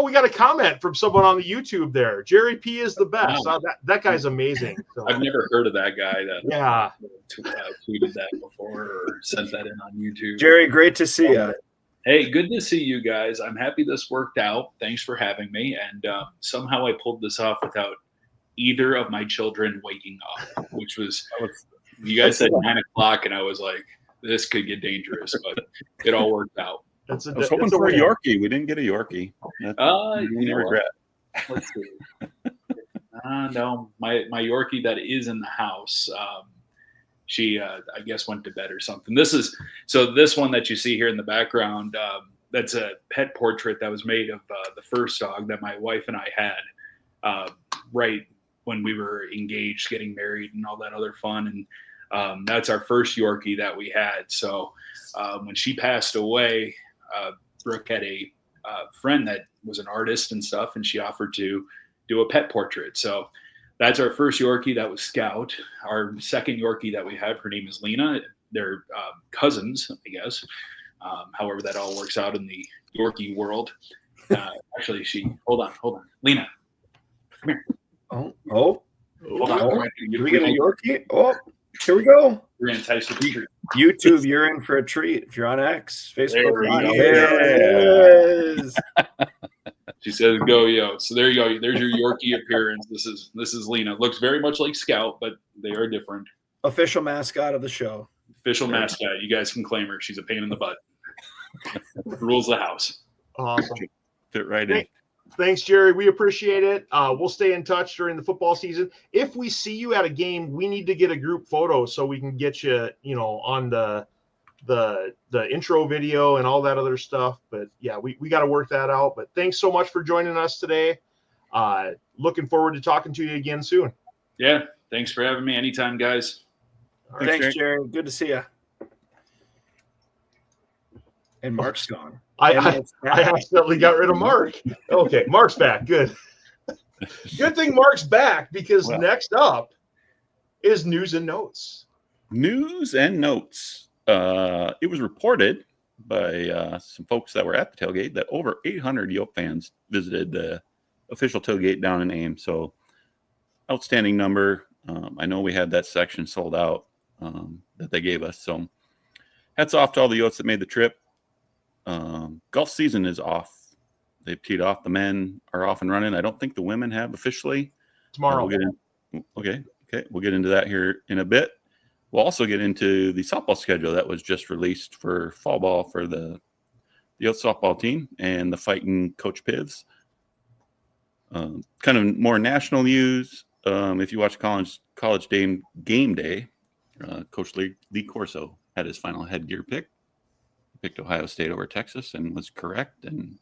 We got a comment from someone on the YouTube there. Jerry P is the best. Wow. That guy's amazing. So, I've never heard of that guy that tweeted that before or sent that in on YouTube. Jerry, great to see you. Hey, good to see you guys. I'm happy this worked out. Thanks for having me. And somehow I pulled this off without either of my children waking up, which was, you guys said 9 o'clock, and I was like, this could get dangerous, but it all worked out. I was hoping for a Yorkie. We didn't get a Yorkie. You regret. Let's see. No, my Yorkie that is in the house, she I guess went to bed or something. This one that you see here in the background, that's a pet portrait that was made of the first dog that my wife and I had right when we were engaged, getting married, and all that other fun. And that's our first Yorkie that we had. So when she passed away, Brooke had a friend that was an artist and stuff, and she offered to do a pet portrait. So that's our first Yorkie. That was Scout. Our second Yorkie that we have, her name is Lena. They're cousins, I guess. However that all works out in the Yorkie world. Actually, hold on. Lena, come here. Oh. Hold on. We get a Yorkie? Oh, here we go. We're going to entice the treat. YouTube, you're in for a treat. If you're on X, Facebook There we Live. go. There it is. She says, "Go Yotes." So there you go. There's your Yorkie appearance. This is Lena. Looks very much like Scout, but they are different. Official mascot of the show. Official mascot. You guys can claim her. She's a pain in the butt. Rules the house. Awesome. Fit right in. Thanks, Jerry. We appreciate it. We'll stay in touch during the football season. If we see you at a game, we need to get a group photo so we can get you, on the intro video and all that other stuff. But yeah, we got to work that out. But thanks so much for joining us today. Looking forward to talking to you again soon. Yeah. Thanks for having me. Anytime, guys. All right. Thanks, Jerry. Good to see you. And Mark's gone. I accidentally got rid of Mark. Okay, Mark's back. Good. Good thing Mark's back, because next up is news and notes. News and notes. It was reported by some folks that were at the tailgate that over 800 Yote fans visited the official tailgate down in Ames. So outstanding number. I know we had that section sold out that they gave us. So hats off to all the Yotes that made the trip. Golf season is off. They've teed off. The men are off and running. I don't think the women have officially. Tomorrow. Okay. We'll get into that here in a bit. We'll also get into the softball schedule that was just released for fall ball for the Yote softball team and the fighting Coach Pivs. Kind of more national news. If you watch college game day, Coach Lee Corso had his final headgear pick. Picked Ohio State over Texas and was correct. And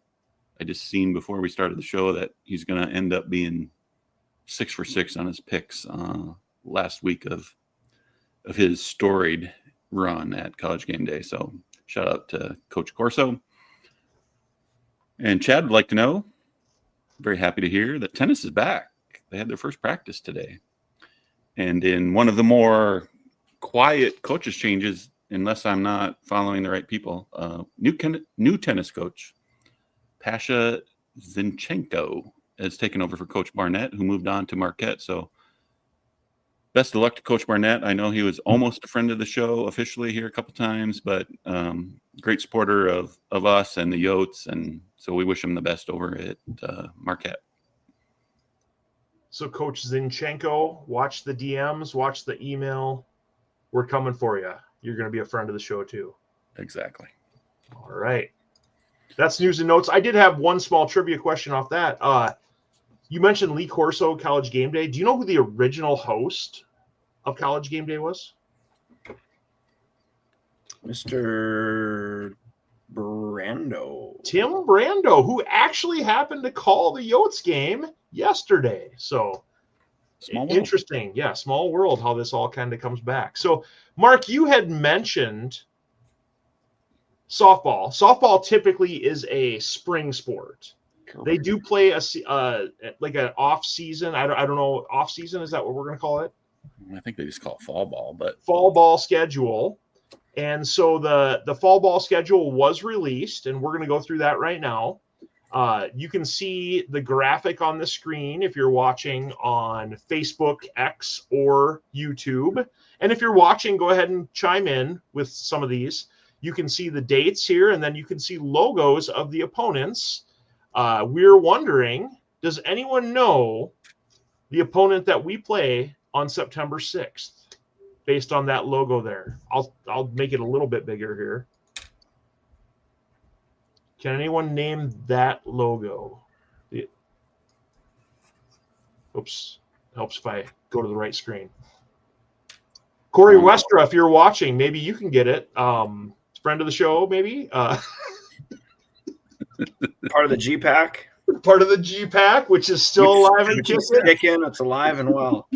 I just seen before we started the show that he's going to end up being 6 for 6 on his picks last week of his storied run at College Game Day. So shout out to Coach Corso. And Chad would like to know, very happy to hear that tennis is back. They had their first practice today. And in one of the more quiet coaches changes, unless I'm not following the right people, new tennis coach, Pasha Zinchenko, has taken over for Coach Barnett, who moved on to Marquette. So best of luck to Coach Barnett. I know he was almost a friend of the show officially here a couple times, but great supporter of us and the Yotes. And so we wish him the best over at Marquette. So Coach Zinchenko, watch the DMs, watch the email. We're coming for you. You're going to be a friend of the show too. Exactly. All right. That's news and notes. I did have one small trivia question off that. You mentioned Lee Corso, College Game Day. Do you know who the original host of College Game Day was? Mr. Brando. Tim Brando, who actually happened to call the Yotes game yesterday. So small world. Interesting. Yeah, small world how this all kind of comes back. So, Mark, you had mentioned softball. Softball typically is a spring sport. Correct. They do play like an off season. I don't know. Off season, is that what we're going to call it? I think they just call it fall ball, but fall ball schedule. And so the fall ball schedule was released, and we're going to go through that right now. You can see the graphic on the screen if you're watching on Facebook, X, or YouTube. And if you're watching, go ahead and chime in with some of these. You can see the dates here, and then you can see logos of the opponents. We're wondering, does anyone know the opponent that we play on September 6th based on that logo there? I'll make it a little bit bigger here. Can anyone name that logo? Oops. Helps if I go to the right screen. Corey Westra, if you're watching, maybe you can get it. Friend of the show, maybe. Part of the G-Pack. Part of the G-Pack, which is still alive and kicking. It's alive and well.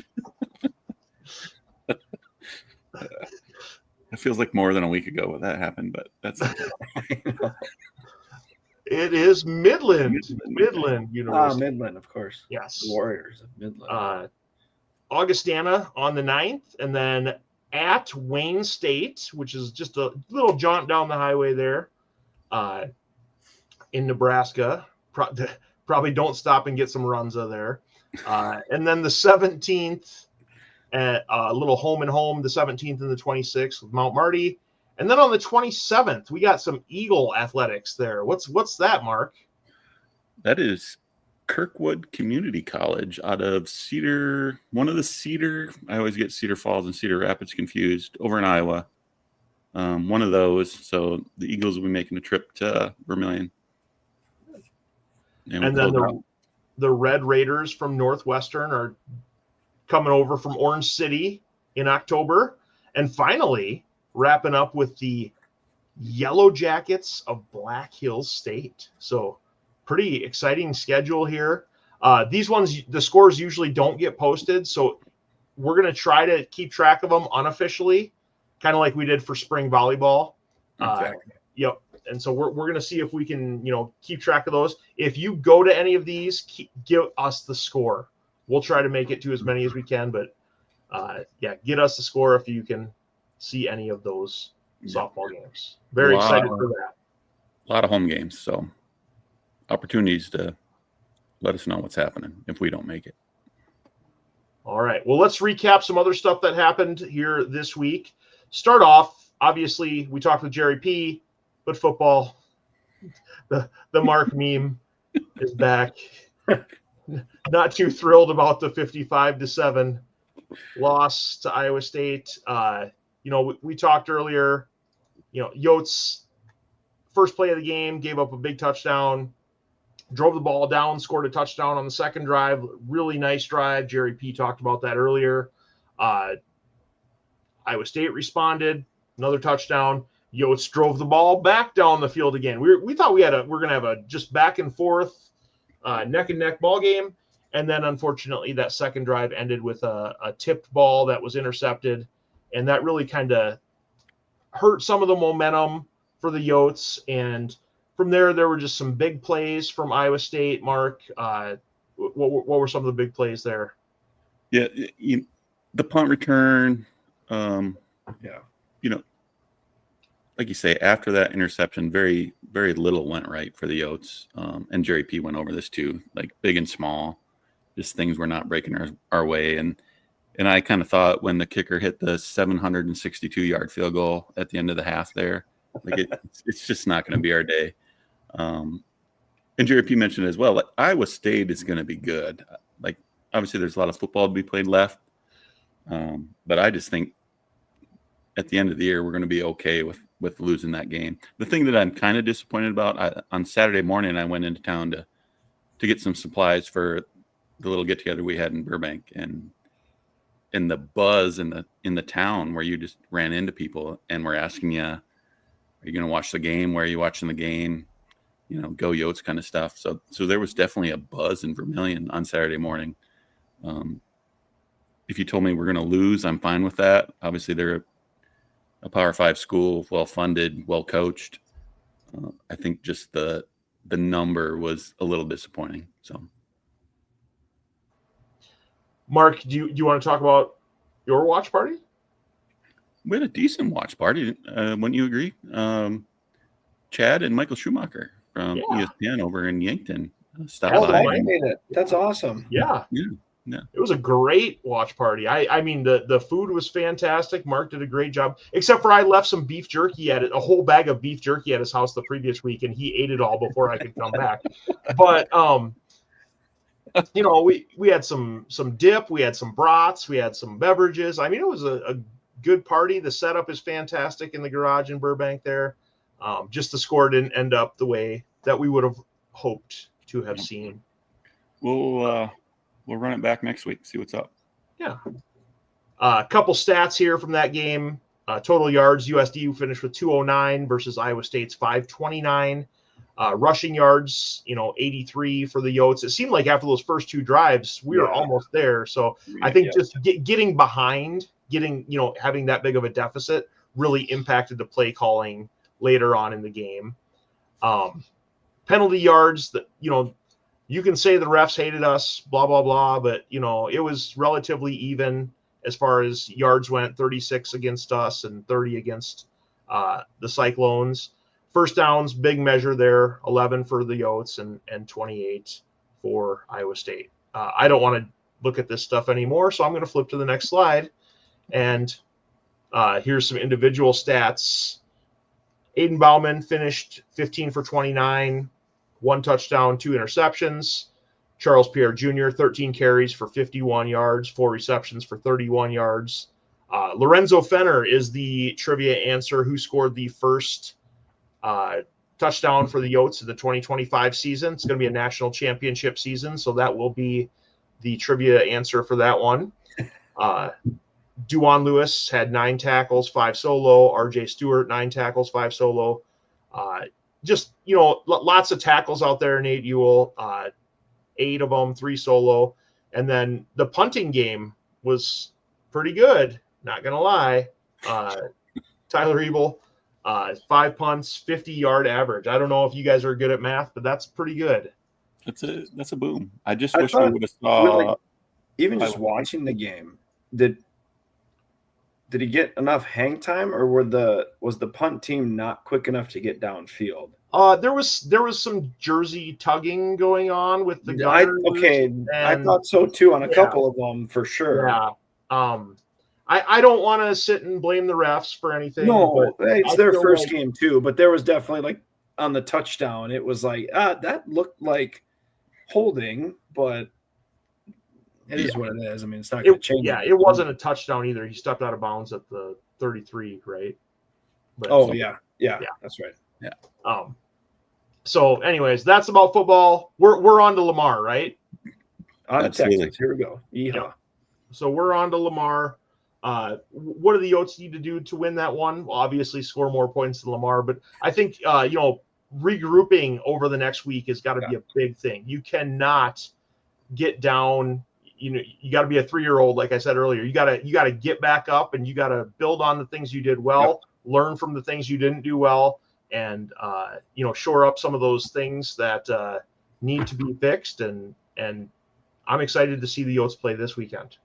It feels like more than a week ago when that happened, but that's okay. It is Midland University. Midland, of course. Yes. The Warriors of Midland. Augustana on the 9th, and then at Wayne State, which is just a little jaunt down the highway there in Nebraska. Probably don't stop and get some Runza there. And then the 17th, at a little home and home, the 17th and the 26th with Mount Marty. And then on the 27th, we got some Eagle athletics there. What's that, Mark? That is Kirkwood Community College out of Cedar. I always get Cedar Falls and Cedar Rapids confused, over in Iowa. One of those. So the Eagles will be making a trip to Vermilion. And then the Red Raiders from Northwestern are coming over from Orange City in October. And finally, wrapping up with the Yellow Jackets of Black Hills State. So pretty exciting schedule here. These ones, the scores usually don't get posted. So we're going to try to keep track of them unofficially, kind of like we did for spring volleyball. Exactly. Yep. And so we're going to see if we can, keep track of those. If you go to any of these, give us the score. We'll try to make it to as many as we can, but get us the score if you can see any of those softball games. Very excited for that. A lot of home games, so opportunities to let us know what's happening if we don't make it. All right. Well, let's recap some other stuff that happened here this week. Start off, obviously, we talked with Jerry P., but football, the Mark meme is back. Not too thrilled about the 55-7 loss to Iowa State. We talked earlier, Yotes, first play of the game, gave up a big touchdown, drove the ball down, scored a touchdown on the second drive. Really nice drive. Jerry P. talked about that earlier. Iowa State responded, another touchdown. Yotes drove the ball back down the field again. We thought we're going to have a just back and forth, neck and neck ball game. And then unfortunately that second drive ended with a tipped ball that was intercepted. And that really kind of hurt some of the momentum for the Yotes. And from there were just some big plays from Iowa State. Mark, what were some of the big plays there? Yeah, the punt return. Like you say, after that interception, very, very little went right for the Yotes. And Jerry P. went over this too, like big and small, just things were not breaking our way. And I kind of thought when the kicker hit the 762-yard field goal at the end of the half there, like it's just not going to be our day. And Jerry P. mentioned as well, like Iowa State is going to be good. Like obviously there's a lot of football to be played left. But I just think at the end of the year, we're going to be okay with losing that game. The thing that I'm kind of disappointed about, on Saturday morning, I went into town to get some supplies for the little get together we had in Burbank, and in the buzz in the town where you just ran into people and were asking you, are you going to watch the game? Where are you watching the game? Go Yotes kind of stuff. So there was definitely a buzz in Vermilion on Saturday morning. If you told me we're going to lose, I'm fine with that. Obviously they're a Power 5 school, well-funded, well-coached. I think just the number was a little disappointing. So, Mark, do you want to talk about your watch party? We had a decent watch party. Wouldn't you agree? Chad and Michael Schumacher from ESPN over in Yankton stopped by. I made it. That's awesome. Yeah. It was a great watch party. I mean, the food was fantastic. Mark did a great job, except for I left some beef jerky a whole bag of beef jerky at his house the previous week, and he ate it all before I could come back. But we had some dip, we had some brats, we had some beverages. I mean, it was a good party. The setup is fantastic in the garage in Burbank there. Just the score didn't end up the way that we would have hoped to have seen. We'll run it back next week, see what's up. Yeah. A couple stats here from that game. Total yards, USD finished with 209 versus Iowa State's 529. Rushing yards, 83 for the Yotes. It seemed like after those first two drives, we were almost there. So I think just getting behind, having that big of a deficit really impacted the play calling later on in the game. Penalty yards, you can say the refs hated us, blah, blah, blah, but, it was relatively even as far as yards went, 36 against us and 30 against the Cyclones. First downs, big measure there, 11 for the Yotes and 28 for Iowa State. I don't want to look at this stuff anymore, so I'm going to flip to the next slide. And here's some individual stats. Aiden Bauman finished 15 for 29. 1 touchdown, 2 interceptions. Charles Pierre Jr., 13 carries for 51 yards, 4 receptions for 31 yards. Lorenzo Fenner is the trivia answer who scored the first touchdown for the Yotes in the 2025 season. It's going to be a national championship season, so that will be the trivia answer for that one. Duan Lewis had 9 tackles, 5 solo. RJ Stewart, 9 tackles, 5 solo. Just, lots of tackles out there, Nate Ewell. 8 of them, 3 solo. And then the punting game was pretty good, not going to lie. Tyler Ebel, 5 punts, 50-yard average. I don't know if you guys are good at math, but that's pretty good. That's a boom. I just wish we would have saw. Even just watching the game, did he get enough hang time, or was the punt team not quick enough to get downfield? There was some jersey tugging going on with the gunners. I thought so too on a couple of them for sure. Yeah. I don't want to sit and blame the refs for anything. No, it's their first game too, but there was definitely, like, on the touchdown, it was like, that looked like holding, but it is what it is. I mean, it's not going to change. Yeah, it wasn't a touchdown either. He stepped out of bounds at the 33, right? But, yeah, that's right. Yeah. So, anyways, that's about football. We're on to Lamar, right? On to Texas. Here we go. Yeehaw. Yeah. So we're on to Lamar. What do the Yotes need to do to win that one? Well, obviously, score more points than Lamar, but I think regrouping over the next week has got to be a big thing. You cannot get down. You got to be a 3-year-old, like I said earlier. You got to get back up, and you got to build on the things you did well, learn from the things you didn't do well, and shore up some of those things that need to be fixed. And I'm excited to see the Yotes play this weekend.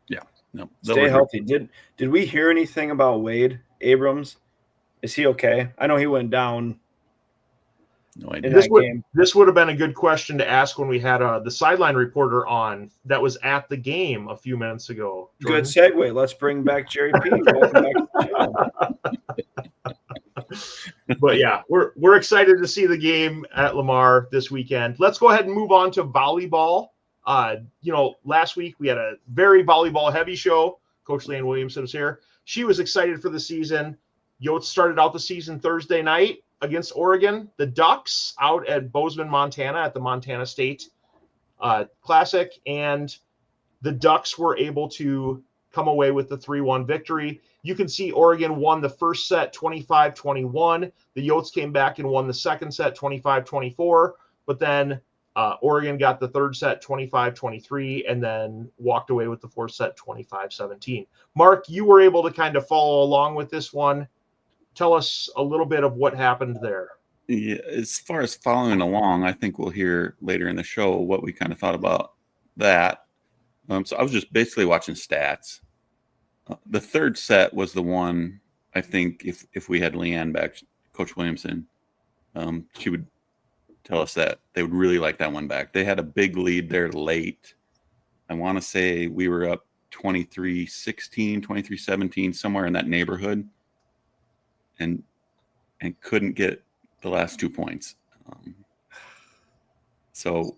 Yeah, no, stay healthy. Did we hear anything about Wade Abrams? Is he okay? I know he went down. No idea. This would have been a good question to ask when we had the sideline reporter on that was at the game a few minutes ago. Jordan? Good segue. Let's bring back Jerry P. Welcome back to the show. But yeah, we're excited to see the game at Lamar this weekend. Let's go ahead and move on to volleyball. Last week we had a very volleyball heavy show. Coach Leanne Williamson was here. She was excited for the season. Yotes started out the season Thursday night against Oregon. The Ducks out at Bozeman, Montana at the Montana State Classic, and the Ducks were able to come away with the 3-1 victory. You can see Oregon won the first set 25-21. The Yotes came back and won the second set 25-24, but then Oregon got the third set 25-23 and then walked away with the fourth set 25-17. Mark, you were able to kind of follow along with this one. Tell us a little bit of what happened there. Yeah, as far as following along, I think we'll hear later in the show what we kind of thought about that. So I was just basically watching stats. The third set was the one, I think, if we had Leanne back, Coach Williamson, she would tell us that they would really like that one back. They had a big lead there late. I want to say we were up 23-16, 23-17, somewhere in that neighborhood, and couldn't get the last 2 points. So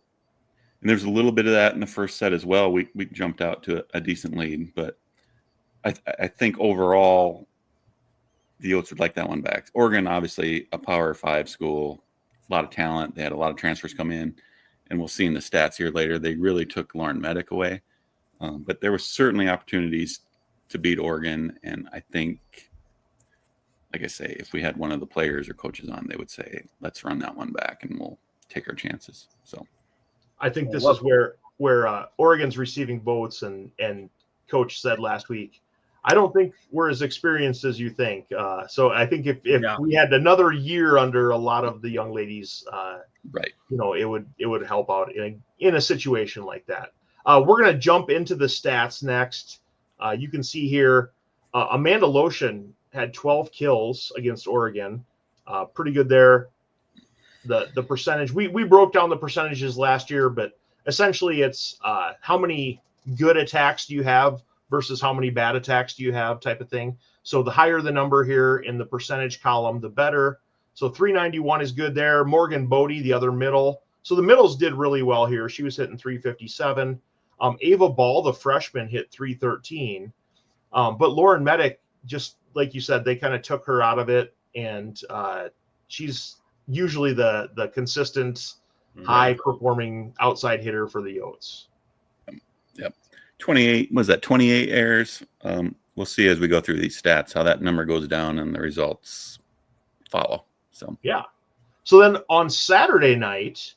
and there's a little bit of that in the first set as well. We jumped out to a decent lead, but I think overall the Yotes would like that one back. Oregon, obviously a Power 5 school, a lot of talent. They had a lot of transfers come in, and we'll see in the stats here later. They really took Lauren Medic away, but there were certainly opportunities to beat Oregon, and I think, like I say, if we had one of the players or coaches on, they would say, let's run that one back and we'll take our chances. So I think this is where Oregon's receiving votes, and coach said last week, I don't think we're as experienced as you think. So I think if we had another year under a lot of the young ladies, right, it would help out in a situation like that. We're going to jump into the stats next. You can see here, Amanda Lotion had 12 kills against Oregon. Pretty good there. The percentage, we broke down the percentages last year, but essentially it's how many good attacks do you have versus how many bad attacks do you have type of thing. So the higher the number here in the percentage column, the better. So 391 is good there. Morgan Bodie, the other middle. So the middles did really well here. She was hitting 357. Ava Ball, the freshman, hit 313. But Lauren Medic, just like you said, they kind of took her out of it. And she's usually the consistent, high-performing outside hitter for the Yotes. Yep. 28, was that 28 errors? We'll see as we go through these stats how that number goes down and the results follow. So yeah. So then on Saturday night,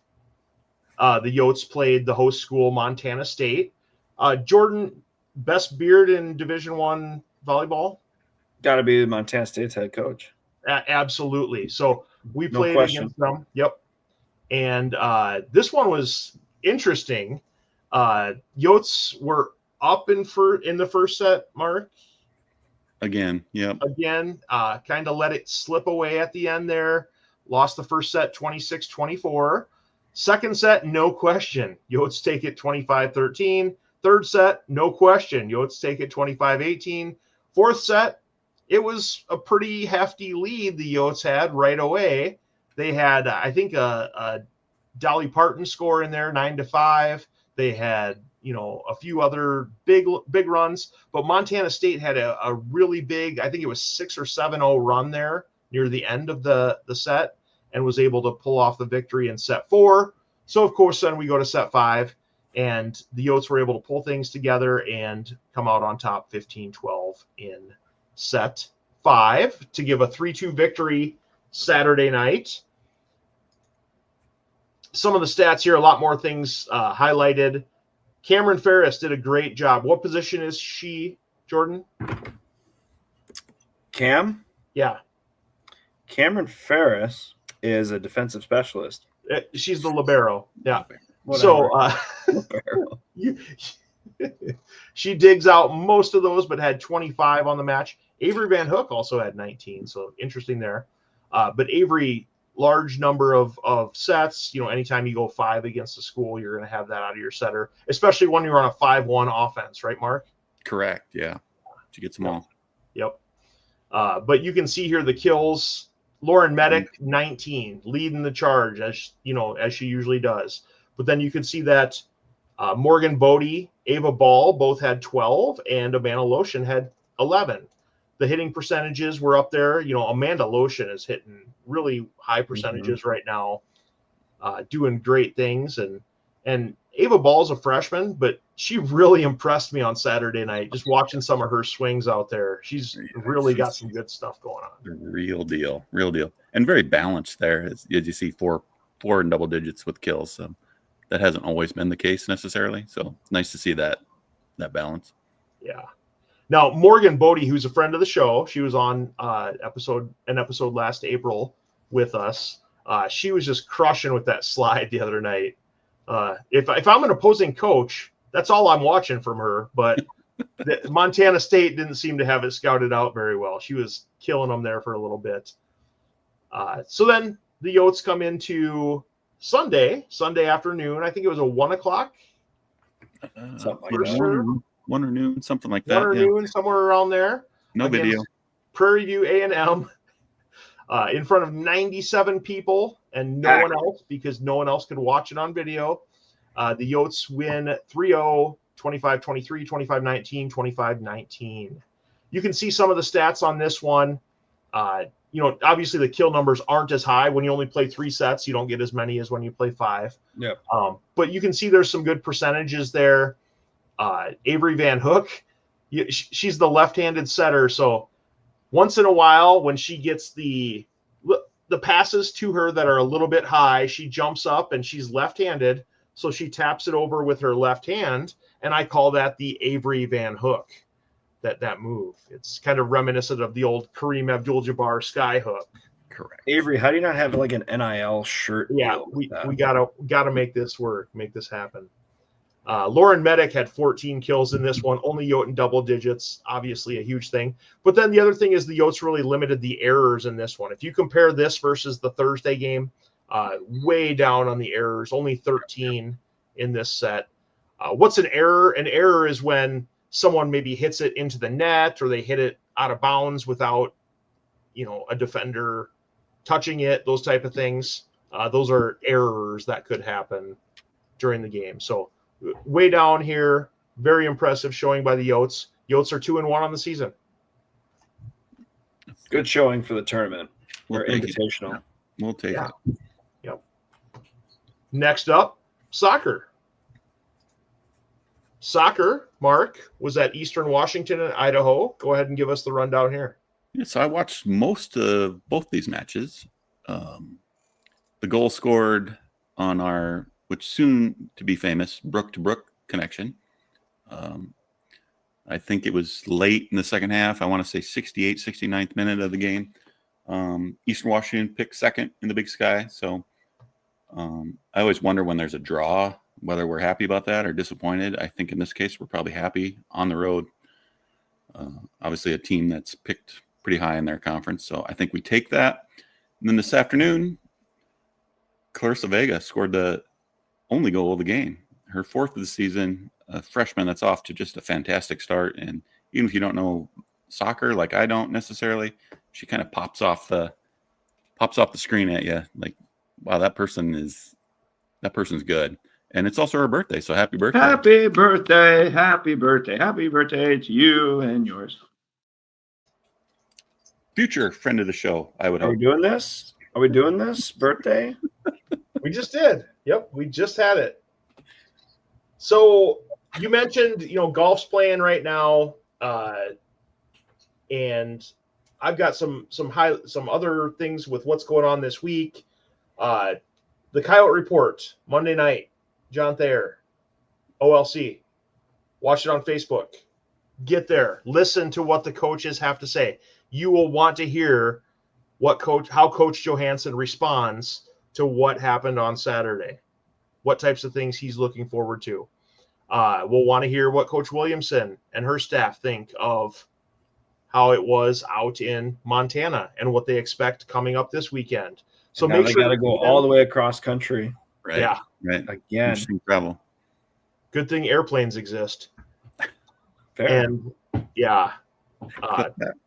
the Yotes played the host school, Montana State. Jordan, best beard in Division I volleyball? Got to be Montana State's head coach. Absolutely. So we No played question. against them. Yep. And this one was interesting. Yotes were up in the first set, Mark. again, yep. Kind of let it slip away at the end there. Lost the first set 26-24. Second set, no question. Yotes take it 25-13. Third set, no question. Yotes take it 25-18. Fourth set, it was a pretty hefty lead the Yotes had right away. They had, I think, a Dolly Parton score in there, 9-5. They had, a few other big runs, but Montana State had a really big, I think it was 6 or 7-0 run there near the end of the set, and was able to pull off the victory in set 4. So of course, then we go to set 5, and the Yotes were able to pull things together and come out on top 15-12 in set 5 to give a 3-2 victory Saturday night. Some of the stats here, a lot more things highlighted. Cameron Ferris did a great job. What position is she, Jordan? Cam? Yeah. Cameron Ferris is a defensive specialist. She's the libero. Yeah. Whatever. So she digs out most of those, but had 25 on the match. Avery Van Hook also had 19, so interesting there. But Avery, large number of sets. Anytime you go 5 against the school, you're going to have that out of your setter, especially when you're on a 5-1 offense, right, Mark? Correct. Yeah. She gets them all. Yep. But you can see here the kills. Lauren Medic, 19, leading the charge as she usually does. But then you can see that Morgan Bodie, Ava Ball both had 12, and Amanda Lotion had 11. The hitting percentages were up there. Amanda Lotion is hitting really high percentages right now, doing great things. And Ava Ball's a freshman, but she really impressed me on Saturday night, just watching some of her swings out there. She's really got some good stuff going on. The real deal. And very balanced there. As you see, four in double digits with kills. So that hasn't always been the case necessarily. So it's nice to see that balance. Yeah. Now, Morgan Bodie, who's a friend of the show, she was on an episode last April with us. She was just crushing with that slide the other night. If I'm an opposing coach, that's all I'm watching from her. But Montana State didn't seem to have it scouted out very well. She was killing them there for a little bit. So then the Yotes come into Sunday afternoon. I think it was a 1 o'clock. Something like that. 1 or noon, something like that. 1 or noon, somewhere around there. No video. Prairie View A&M in front of 97 people and no one else, because no one else could watch it on video. The Yotes win 3-0, 25-23, 25-19, 25-19. You can see some of the stats on this one. Obviously the kill numbers aren't as high. When you only play 3 sets, you don't get as many as when you play 5. Yep. But you can see there's some good percentages there. Avery Van Hook, she's the left-handed setter, so once in a while when she gets the passes to her that are a little bit high, she jumps up, and she's left-handed, so she taps it over with her left hand, and I call that the Avery Van Hook, that move. It's kind of reminiscent of the old Kareem Abdul-Jabbar sky hook. Correct. Avery, how do you not have like an NIL shirt? Yeah, we gotta make this work, make this happen. Lauren Medic had 14 kills in this one, only Yote in double digits, obviously a huge thing. But then the other thing is the Yotes really limited the errors in this one. If you compare this versus the Thursday game, way down on the errors, only 13 in this set. What's an error? An error is when someone maybe hits it into the net, or they hit it out of bounds without, a defender touching it, those type of things. Those are errors that could happen during the game. So way down here, very impressive showing by the Yotes. Yotes are 2-1 on the season. Good showing for the tournament. We'll Or take invitational. it. We'll take Yeah. it. Yep. Next up, soccer. Soccer, Mark, was at Eastern Washington and Idaho. Go ahead and give us the rundown here. Yeah, so I watched most of both these matches. The goal scored on our, which soon to be famous, Brook to Brook connection. I think it was late in the second half. I want to say 68, 69th minute of the game. Eastern Washington picked second in the Big Sky. So I always wonder when there's a draw, whether we're happy about that or disappointed. I think in this case, we're probably happy on the road. Obviously a team that's picked pretty high in their conference. So I think we take that. And then this afternoon, Clarissa Vega scored the only goal of the game, her fourth of the season, a freshman that's off to just a fantastic start. And even if you don't know soccer, like I don't necessarily, she kind of pops off the screen at you. Like, wow, that person's good. And it's also her birthday. So happy birthday. Happy birthday. Happy birthday. Happy birthday to you and yours. Future friend of the show, I would Are hope. we doing this? Are we doing this birthday? We just did. Yep, we just had it. So you mentioned, golf's playing right now, and I've got some other things with what's going on this week. The Coyote Report, Monday night, John Thayer, OLC. Watch it on Facebook. Get there. Listen to what the coaches have to say. You will want to hear how Coach Johansson responds to what happened on Saturday, what types of things he's looking forward to. We'll want to hear what Coach Williamson and her staff think of how it was out in Montana and what they expect coming up this weekend. So now they got to go all the way across country. Right. Yeah. Right. Again. Interesting travel. Good thing airplanes exist. Fair. And yeah.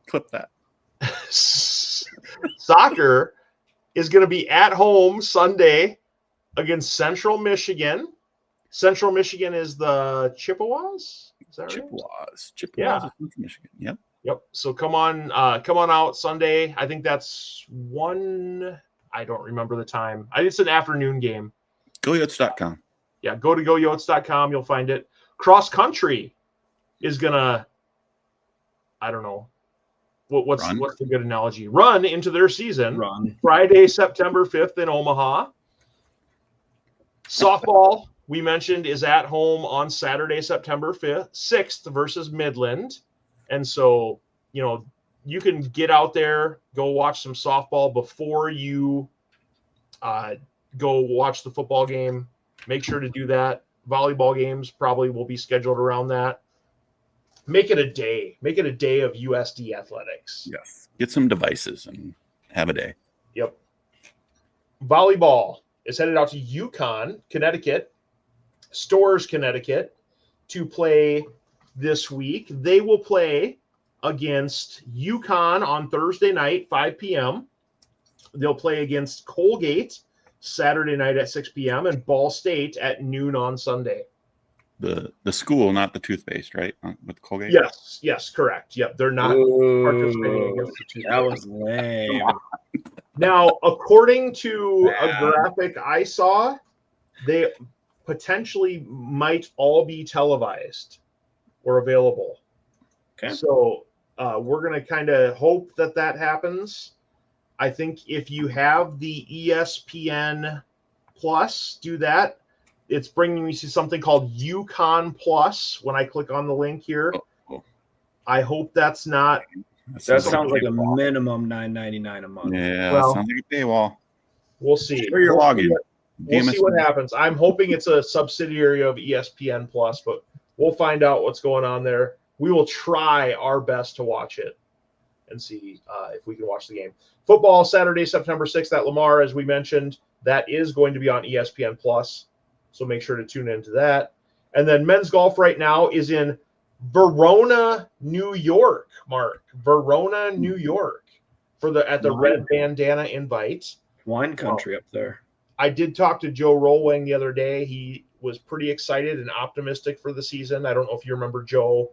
Clip that. Soccer is going to be at home Sunday against Central Michigan. Central Michigan is the Chippewas. Is that right? Chippewas. Yeah. Of Central Michigan. Yep. Yep. So come on out Sunday. I think that's I don't remember the time. It's an afternoon game. GoYotes.com. Yeah, go to GoYotes.com. You'll find it. Cross country is gonna, I don't know. What's the good analogy? Run into their season. Run. Friday, September 5th in Omaha. Softball, we mentioned, is at home on Saturday, September 6th versus Midland. And so, you can get out there, go watch some softball before you go watch the football game. Make sure to do that. Volleyball games probably will be scheduled around that. Make it a day. Make it a day of USD athletics. Yes. Get some devices and have a day. Yep. Volleyball is headed out to Yukon, Connecticut, Storrs, Connecticut, to play this week. They will play against Yukon on Thursday night, 5 p.m. They'll play against Colgate Saturday night at 6 p.m. and Ball State at noon on Sunday. The school, not the toothpaste, right? With Colgate? Yes, correct. Yep, they're not participating against the toothpaste. That was lame. Now, according to a graphic I saw, they potentially might all be televised or available. Okay. So we're going to kind of hope that happens. I think if you have the ESPN Plus, do that. It's bringing me to something called Yukon Plus when I click on the link here. Oh. I hope that's not. That sounds like a minimum $9.99 a month. Yeah, Well, sounds like a paywall. We'll see. Or your login. We'll see what happens. I'm hoping it's a subsidiary of ESPN Plus, but we'll find out what's going on there. We will try our best to watch it and see if we can watch the game. Football Saturday, September 6th at Lamar, as we mentioned, that is going to be on ESPN Plus. So make sure to tune into that. And then men's golf right now is in Verona, New York, Mark. Verona, New York. at the Red Bandana Invite. Wine country up there. I did talk to Joe Rollwing the other day. He was pretty excited and optimistic for the season. I don't know if you remember Joe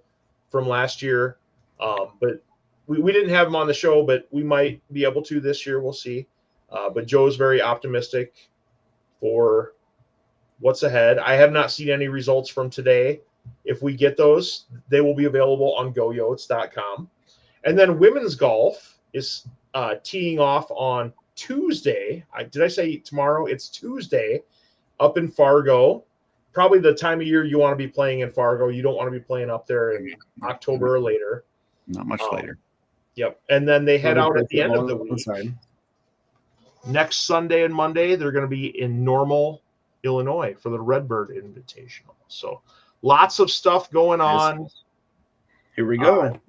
from last year, but we didn't have him on the show, but we might be able to this year. We'll see. But Joe's very optimistic for what's ahead. I have not seen any results from today. If we get those, they will be available on goyotes.com. And then women's golf is teeing off on Tuesday. Did I say tomorrow? It's Tuesday up in Fargo. Probably the time of year you want to be playing in Fargo. You don't want to be playing up there in October or later. Not much later. Yep. And then they head out at the end of the week. Next Sunday and Monday, they're going to be in Normal, Illinois for the Redbird Invitational. So lots of stuff going on. Here we go.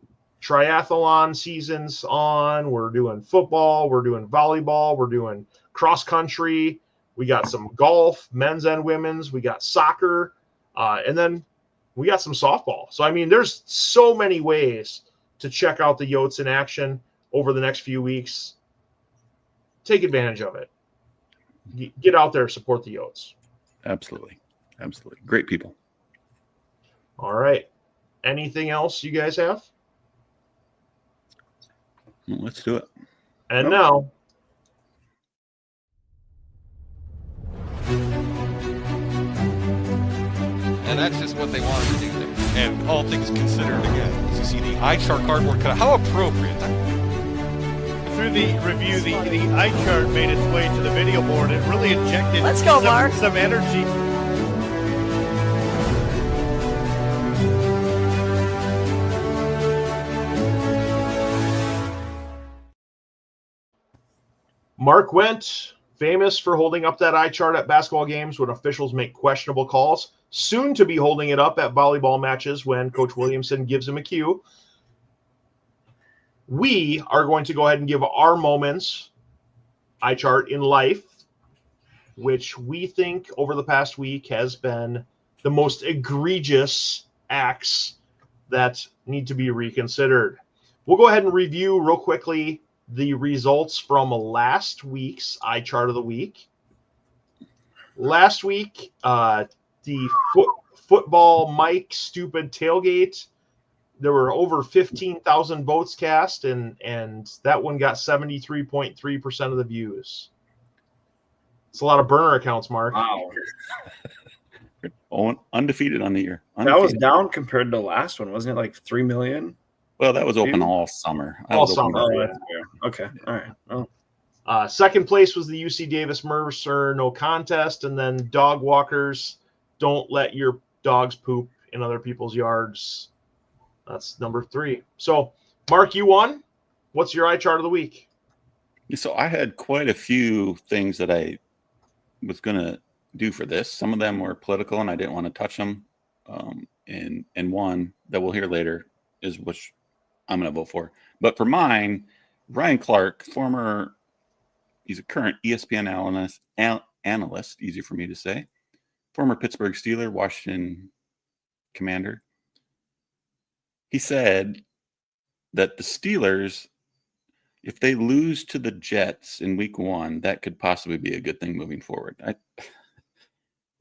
Triathlon season's on. We're doing football. We're doing volleyball. We're doing cross country. We got some golf, men's and women's. We got soccer. And then we got some softball. So, I mean, there's so many ways to check out the Yotes in action over the next few weeks. Take advantage of it. Get out there, support the Yotes. Absolutely. Great people. All right. Anything else you guys have? Well, let's do it. And now, and that's just what they wanted to do there. And all things considered, again, as you see the iChart cardboard cutout, how appropriate. Through the review, the iChart made its way to the video board. It really injected Let's go, Mark. some energy. Mark Wendt, famous for holding up that iChart at basketball games when officials make questionable calls, soon to be holding it up at volleyball matches when Coach Williamson gives him a cue. We are going to go ahead and give our moments, iChart in life, which we think over the past week has been the most egregious acts that need to be reconsidered. We'll go ahead and review real quickly the results from last week's iChart of the week. Last week, the football Mike stupid tailgate, there were over 15,000 votes cast, and that one got 73.3% of the views. It's a lot of burner accounts, Mark. Wow. Undefeated on the year. That was down compared to the last one, wasn't it? Like 3 million? Well, that was open all summer. All summer. Okay. All right. Oh. Second place was the UC Davis Mercer no contest, and then dog walkers, don't let your dogs poop in other people's yards. That's number 3. So, Mark, you won. What's your iChart of the week? So I had quite a few things that I was going to do for this. Some of them were political, and I didn't want to touch them. And one that we'll hear later is which I'm going to vote for. But for mine, Ryan Clark, he's a current ESPN analyst, easy for me to say, former Pittsburgh Steeler, Washington Commander. He said that the Steelers, if they lose to the Jets in week 1, that could possibly be a good thing moving forward. That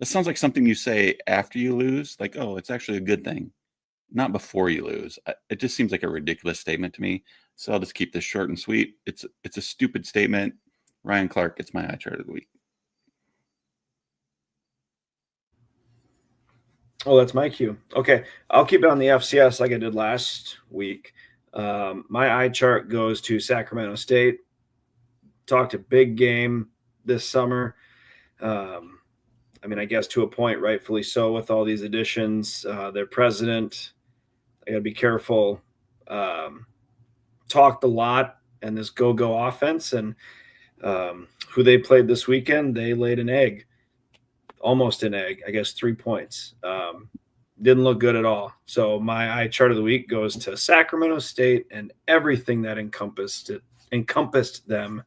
sounds like something you say after you lose, like, oh, it's actually a good thing, not before you lose. It just seems like a ridiculous statement to me. So I'll just keep this short and sweet. It's a stupid statement. Ryan Clark gets my iChart of the week. Oh, that's my cue. Okay. I'll keep it on the FCS like I did last week. My iChart goes to Sacramento State. Talked a big game this summer. I mean, I guess to a point, rightfully so, with all these additions. Their president, I got to be careful, talked a lot, and this go-go offense. And who they played this weekend, they laid an egg. Almost an egg, I guess 3 points. Didn't look good at all. So my iChart of the week goes to Sacramento State and everything that encompassed them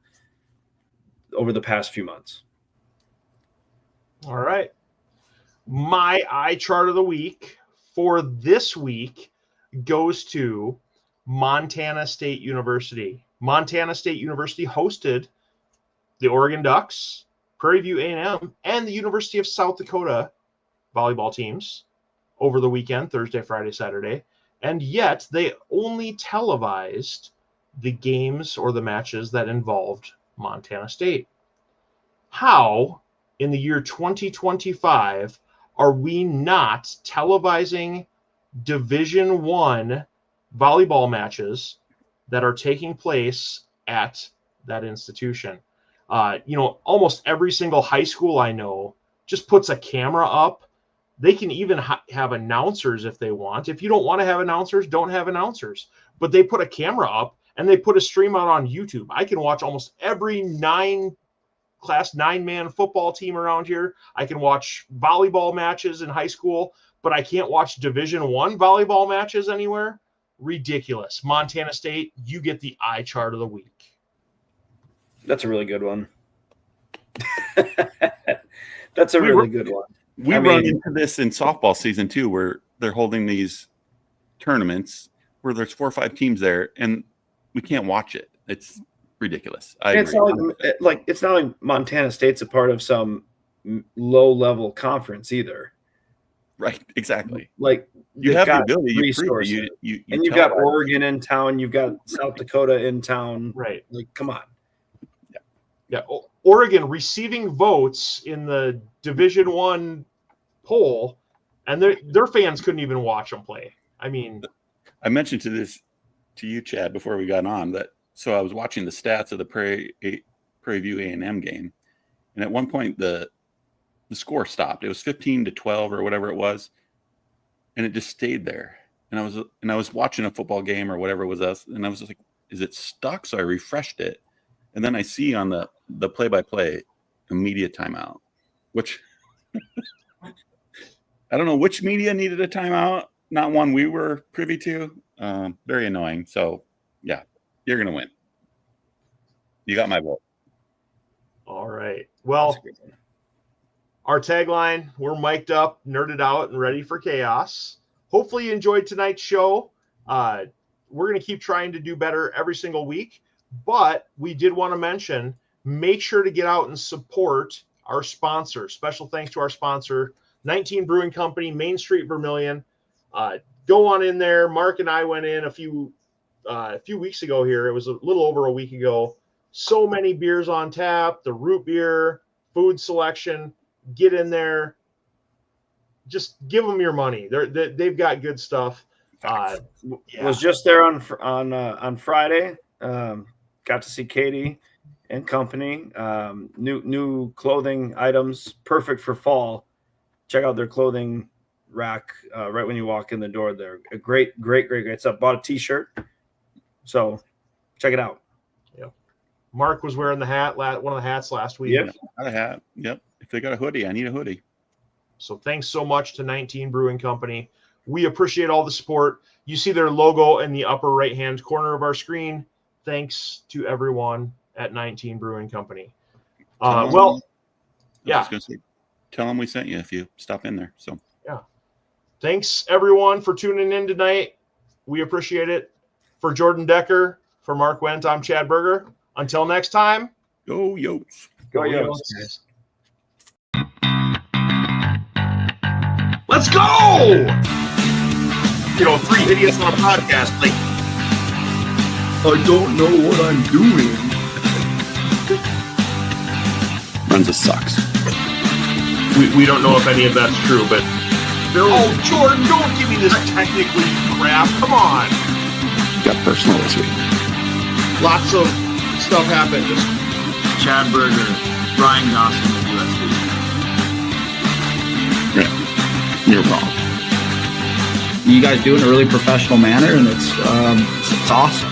over the past few months. All right. My iChart of the week for this week goes to Montana State University. Montana State University hosted the Oregon Ducks, Prairie View A&M, and the University of South Dakota volleyball teams over the weekend, Thursday, Friday, Saturday, and yet they only televised the games or the matches that involved Montana State. How, in the year 2025, are we not televising Division I volleyball matches that are taking place at that institution? Almost every single high school I know just puts a camera up. They can even have announcers if they want. If you don't want to have announcers, don't have announcers. But they put a camera up and they put a stream out on YouTube. I can watch almost every Class 9-man football team around here. I can watch volleyball matches in high school, but I can't watch Division I volleyball matches anywhere. Ridiculous. Montana State, you get the eye chart of the week. That's a really good one. That's a really good one. We run into this in softball season too, where they're holding these tournaments where there's 4 or 5 teams there, and we can't watch it. It's ridiculous. It's not like Montana State's a part of some low-level conference either. Right, exactly. Like you have the ability, resources. You've got Oregon in town, you've got South Dakota in town. Right. Like, come on. Yeah. Oregon receiving votes in the Division I poll, and their fans couldn't even watch them play. I mean, I mentioned to you, Chad, before we got on that. So I was watching the stats of the Prairie View A&M game, and at one point the score stopped. It was 15-12 or whatever it was, and it just stayed there. And I was watching a football game or whatever it was us, and I was just like, "Is it stuck?" So I refreshed it, and then I see on the play-by-play immediate timeout, which I don't know which media needed a timeout. Not one we were privy to. Very annoying. So yeah. You're going to win. You got my vote. All right. Well, our tagline, we're mic'd up, nerded out, and ready for chaos. Hopefully you enjoyed tonight's show. We're going to keep trying to do better every single week, but we did want to mention, make sure to get out and support our sponsor. Special thanks to our sponsor, 19 Brewing Company, Main Street, Vermilion. Go on in there. Mark and I went in a few weeks ago here. It was a little over a week ago. So many beers on tap, the root beer, food selection. Get in there. Just give them your money. They've got good stuff. Was just there on Friday. Got to see Katie and company. New clothing items, perfect for fall. Check out their clothing rack right when you walk in the door. They're a great stuff. Bought a t-shirt. So check it out. Yeah. Mark was wearing the hat, one of the hats last week. Yep. Got a hat. Yep. If they got a hoodie, I need a hoodie. So thanks so much to 19 Brewing Company. We appreciate all the support. You see their logo in the upper right-hand corner of our screen. Thanks to everyone at 19 Brewing Company. Tell them we sent you if you stop in there. So yeah. Thanks everyone for tuning in tonight. We appreciate it. For Jordan Decker, for Mark Wendt, I'm Chad Berger. Until next time, go Yotes. Go Yotes. Let's go! 3 idiots on a podcast. Like, I don't know what I'm doing. Runs sucks. We don't know if any of that's true, but Jordan, don't give me this technically crap. Come on. Got personal this week. Lots of stuff happened. Chad Berger, Brian Dawson of USC. Yeah, you're wrong. You guys do it in a really professional manner, and it's awesome.